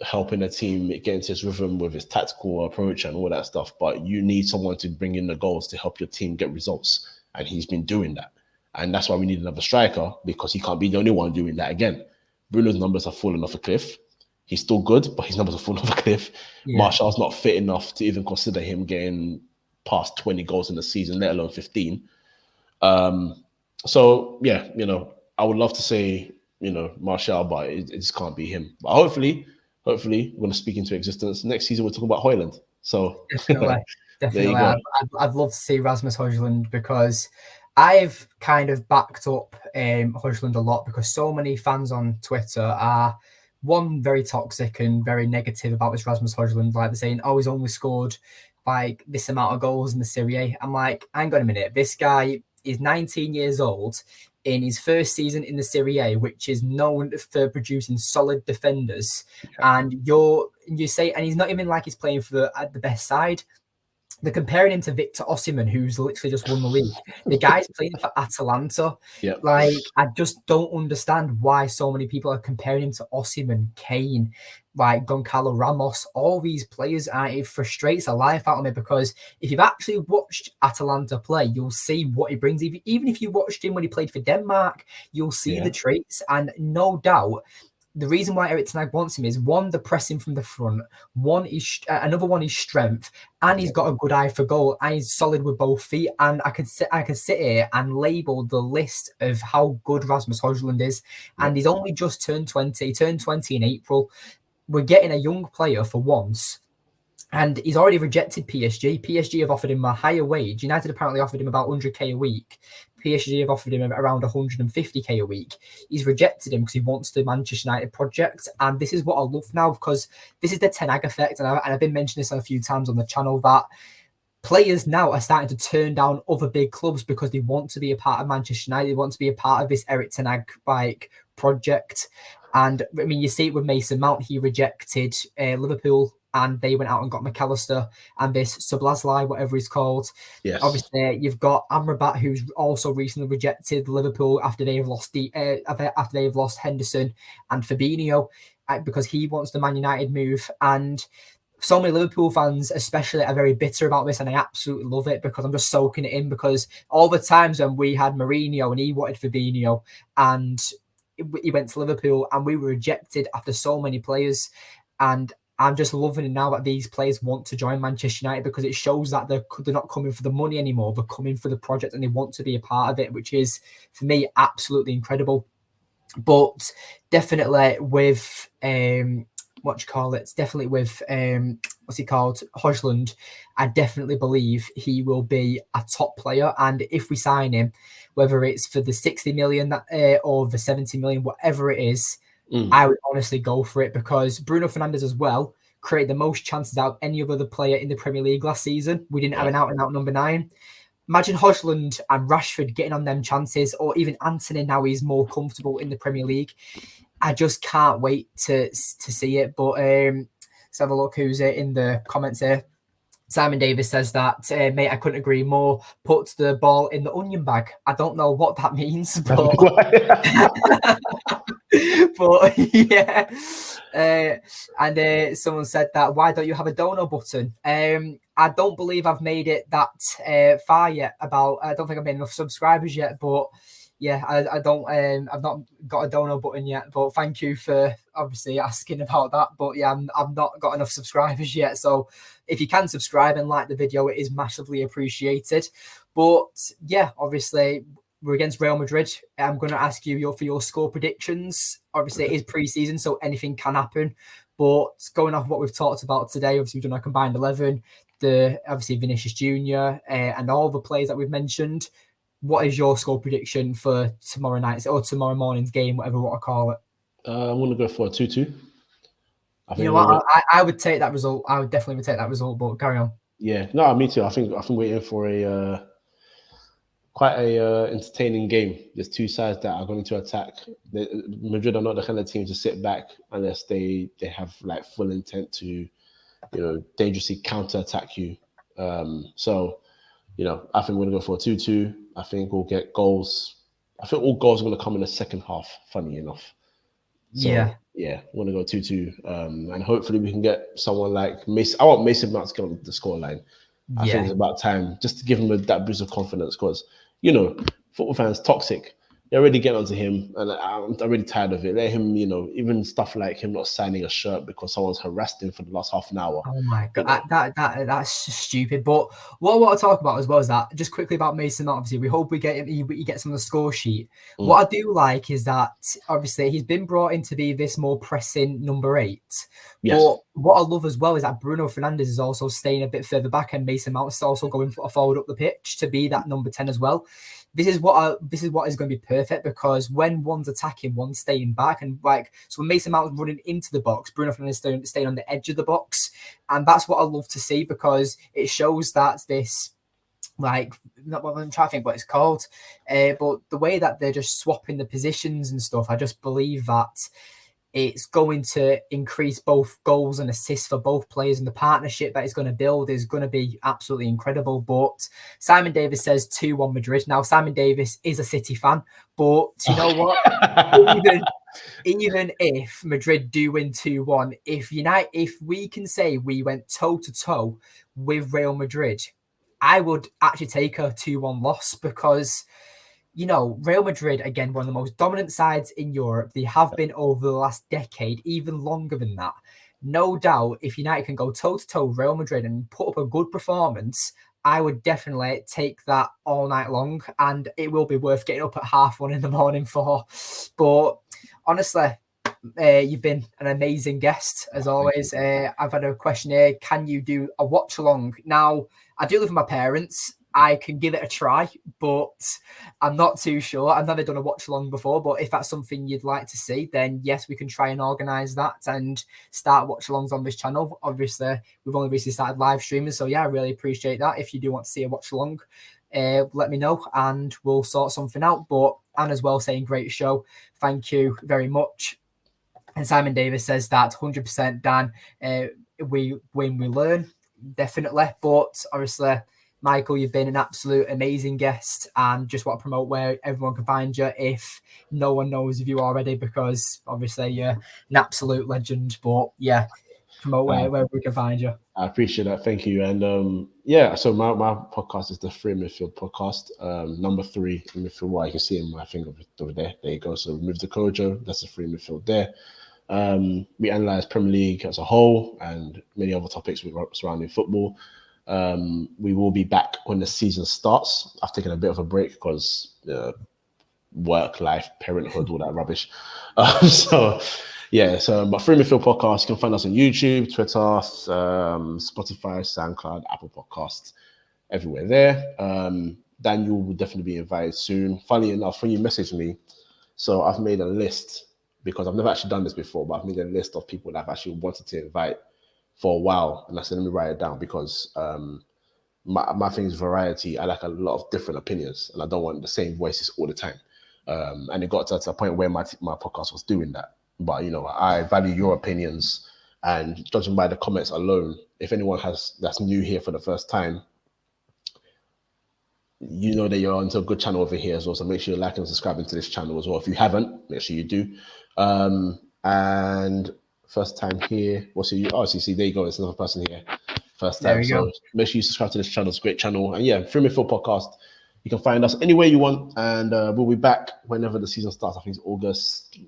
helping the team get into his rhythm with his tactical approach and all that stuff. But you need someone to bring in the goals to help your team get results. And he's been doing that. And that's why we need another striker, because he can't be the only one doing that again. Bruno's numbers have fallen off a cliff. He's still good, but his numbers have fallen off a cliff. Yeah. Martial's not fit enough to even consider him getting past 20 goals in the season, let alone 15. So, yeah, I would love to say, Martial, but it just can't be him. But hopefully, we're going to speak into existence. Next season, we're talking about Højlund. So definitely. I'd love to see Rasmus Højlund, because I've kind of backed up Højlund a lot, because so many fans on Twitter are, one, very toxic and very negative about this Rasmus Højlund. Like, they're saying, oh, he's only scored like this amount of goals in the Serie A. I'm like, hang on a minute. This guy is 19 years old in his first season in the Serie A, which is known for producing solid defenders. Yeah. And you say, and he's not even like he's playing for the best side. They're comparing him to Victor Osimhen, who's literally just won the league. The guy's playing for Atalanta. Yep. Like, I just don't understand why so many people are comparing him to Osimhen, Kane, like Goncalo Ramos. All these players, it frustrates the life out of me, because if you've actually watched Atalanta play, you'll see what he brings. Even if you watched him when he played for Denmark, you'll see the traits. And no doubt, the reason why Erik ten Hag wants him is, one, the pressing from the front, another one is strength, and he's got a good eye for goal, and he's solid with both feet. And I could sit here and label the list of how good Rasmus Højlund is, and he's only just turned 20. He turned 20 in April. We're getting a young player for once. And he's already rejected PSG. PSG have offered him a higher wage. United apparently offered him about 100k a week. PSG have offered him around 150k a week. He's rejected him because he wants the Manchester United project. And this is what I love now, because this is the Ten Hag effect. And I've been mentioning this a few times on the channel, that players now are starting to turn down other big clubs because they want to be a part of Manchester United. They want to be a part of this Erik ten Hag project. And I mean, you see it with Mason Mount. He rejected Liverpool, and they went out and got McAllister and this Szoboszlai, whatever he's called. Yes. Obviously, you've got Amrabat, who's also recently rejected Liverpool after they've lost Henderson and Fabinho, because he wants the Man United move. And so many Liverpool fans, especially, are very bitter about this, and I absolutely love it, because I'm just soaking it in. Because all the times when we had Mourinho and he wanted Fabinho, and he went to Liverpool, and we were rejected after so many players, and I'm just loving it now that these players want to join Manchester United, because it shows that they're not coming for the money anymore. They're coming for the project, and they want to be a part of it, which is, for me, absolutely incredible. But definitely with definitely with what's he called, Højlund, I definitely believe he will be a top player. And if we sign him, whether it's for the 60 million or the 70 million, whatever it is, I would honestly go for it, because Bruno Fernandes as well created the most chances out of any other player in the Premier League last season. We didn't have an out-and-out number 9. Imagine Højlund and Rashford getting on them chances, or even Antony now he's more comfortable in the Premier League. I just can't wait to see it. But let's have a look who's in the comments here. Simon Davis says that, mate, I couldn't agree more. Put the ball in the onion bag. I don't know what that means, but but yeah. And someone said that, why don't you have a dono button? I don't believe I've made it that far yet. I don't think I've made enough subscribers yet, but yeah, I don't. I've not got a dono button yet, but thank you for obviously asking about that. But yeah, I've not got enough subscribers yet. So if you can subscribe and like the video, it is massively appreciated. But yeah, obviously we're against Real Madrid. I'm going to ask you for your score predictions. Obviously, it is pre-season, so anything can happen. But going off what we've talked about today, obviously we've done a combined 11. Obviously Vinicius Jr. And all the players that we've mentioned. What is your score prediction for tomorrow night or tomorrow morning's game, whatever you want to call it? I'm going to go for a 2-2. You know what? I would take that result. I would definitely take that result, but carry on. Yeah, no, me too. I think we're in for quite a entertaining game. There's two sides that are going to attack. Madrid are not the kind of team to sit back unless they have like full intent to, dangerously counter-attack you. So, I think we're going to go for a 2-2. I think we'll get goals. I think all goals are going to come in the second half, funny enough. So yeah, we're gonna go 2-2, and hopefully we can get someone like Mason. I want Mason Mount to get on the scoreline. I think it's about time just to give him that boost of confidence because football fans toxic. They're already getting onto him, and I'm already tired of it. Let him, even stuff like him not signing a shirt because someone's harassed him for the last half an hour. Oh my god, that's stupid. But what I want to talk about as well is that just quickly about Mason Mount. Obviously, we hope we get him. He gets on the score sheet. What I do like is that obviously he's been brought in to be this more pressing number 8. Yes. But what I love as well is that Bruno Fernandes is also staying a bit further back, and Mason Mount is also going forward up the pitch to be that number 10 as well. This is what is going to be perfect because when one's attacking, one's staying back, and so when Mason Mount's running into the box, Bruno Fernandes is staying on the edge of the box, and that's what I love to see because it shows that this. Not what I'm trying to think what it's called, but the way that they're just swapping the positions and stuff, I just believe that it's going to increase both goals and assists for both players, and the partnership that it's going to build is going to be absolutely incredible. But Simon Davis says 2-1 Madrid. Now, Simon Davis is a City fan, but you know what? Even if Madrid do win 2-1, if we can say we went toe-to-toe with Real Madrid, I would actually take a 2-1 loss because Real Madrid, again, one of the most dominant sides in Europe. They have been over the last decade, even longer than that. No doubt, if United can go toe-to-toe with Real Madrid and put up a good performance, I would definitely take that all night long, and it will be worth getting up at 1:30 in the morning for. But honestly, you've been an amazing guest, as always. I've had a question here. Can you do a watch-along? Now, I do live with my parents. I can give it a try, but I'm not too sure. I've never done a watch along before, but if that's something you'd like to see, then yes, we can try and organise that and start watch alongs on this channel. Obviously, we've only recently started live streaming, so yeah, I really appreciate that. If you do want to see a watch along, let me know and we'll sort something out. But Anne as well saying great show. Thank you very much. And Simon Davis says that 100% Dan, we win, we learn, definitely. But obviously, Michael, you've been an absolute amazing guest, and just want to promote where everyone can find you if no one knows of you already, because obviously you're an absolute legend. But yeah, promote where we can find you. I appreciate that. Thank you. And so my podcast is the Free Midfield podcast. Number 3 in midfield. Well, you can see in my finger over there. There you go. So remove the Kojo. That's the Free Midfield there. We analyze Premier League as a whole and many other topics surrounding football. We will be back when the season starts. I've taken a bit of a break because work, life, parenthood, all that rubbish. But Free Midfield Podcast, you can find us on YouTube, Twitter, Spotify, SoundCloud, Apple Podcasts, everywhere there. Daniel will definitely be invited soon. Funny enough, when you messaged me, so I've made a list because I've never actually done this before, but I've made a list of people that I've actually wanted to invite for a while, and I said, let me write it down because my thing is variety. I like a lot of different opinions, and I don't want the same voices all the time. And it got to a point where my podcast was doing that. But I value your opinions, and judging by the comments alone, if anyone that's new here for the first time, that you're onto a good channel over here as well. So make sure you like and subscribe to this channel as well. If you haven't, make sure you do. And first time here. What's your? Oh, so you see, there you go. It's another person here. First time. So make sure you subscribe to this channel. It's a great channel. And yeah, Free Midfield Podcast. You can find us anywhere you want, and we'll be back whenever the season starts. I think it's August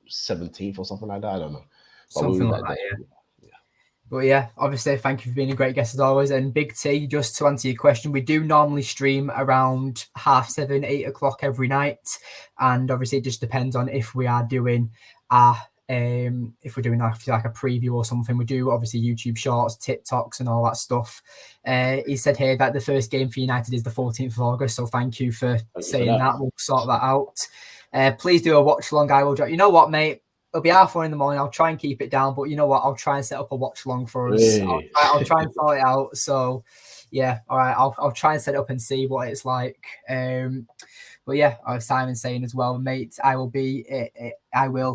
17th or something like that. I don't know. But something like that. Yeah. But yeah, obviously, thank you for being a great guest as always. And Big T, just to answer your question, we do normally stream around 7:30, 8 o'clock every night, and obviously it just depends on if we are doing if we're doing like a preview or something. We do obviously YouTube Shorts, TikToks, and all that stuff. He said here that the first game for United is the 14th of August. So thank you for saying that. We'll sort that out. Please do a watch along. I will drop. You know what, mate? It'll be 1:30 in the morning. I'll try and keep it down, but you know what? I'll try and set up a watch along for us. Hey. I'll try and sort it out. So yeah, all right. I'll try and set it up and see what it's like. But yeah, Simon saying as well, mate, I will.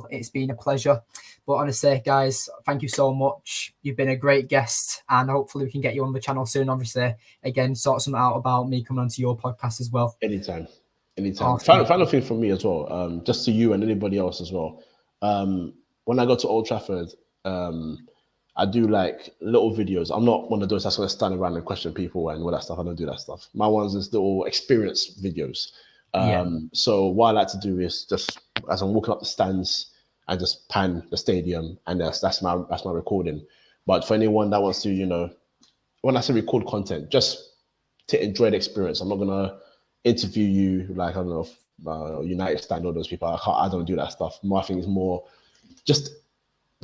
It's been a pleasure. But honestly, guys, thank you so much. You've been a great guest, and hopefully we can get you on the channel soon. Obviously, again, sort something out about me coming onto your podcast as well. Anytime. Awesome. Final thing from me as well, just to you and anybody else as well. When I go to Old Trafford, I do like little videos. I'm not one of those that's going to stand around and question people and all that stuff. I don't do that stuff. My ones is little experience videos. So what I like to do is just as I'm walking up the stands, I just pan the stadium, and that's my recording. But for anyone that wants to, you know, when I say record content, just to enjoy the experience. I'm not gonna interview you like I don't know, United stand all those people. I don't do that stuff. My thing is more just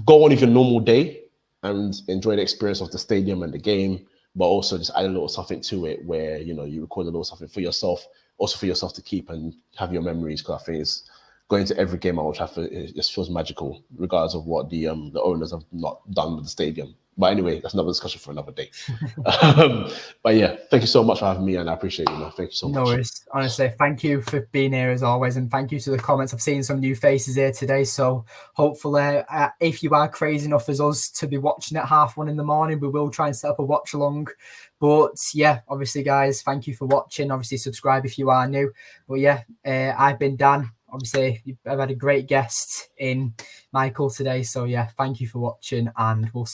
go on with your normal day and enjoy the experience of the stadium and the game, but also just add a little something to it where, you know, you record a little something for yourself, also for yourself to keep and have your memories. Because I think it's going to every game at Old Trafford, it just feels magical, regardless of what the owners have not done with the stadium. But anyway, that's another discussion for another day. But yeah, thank you so much for having me, and I appreciate you, man. Thank you so much. No worries. Honestly, thank you for being here as always, and thank you to the comments. I've seen some new faces here today, so hopefully, if you are crazy enough as us to be watching at 1:30 in the morning, we will try and set up a watch along. But yeah, obviously, guys, thank you for watching. Obviously, subscribe if you are new. But yeah, I've been Dan. Obviously, I've had a great guest in Michael today. So yeah, thank you for watching, and we'll see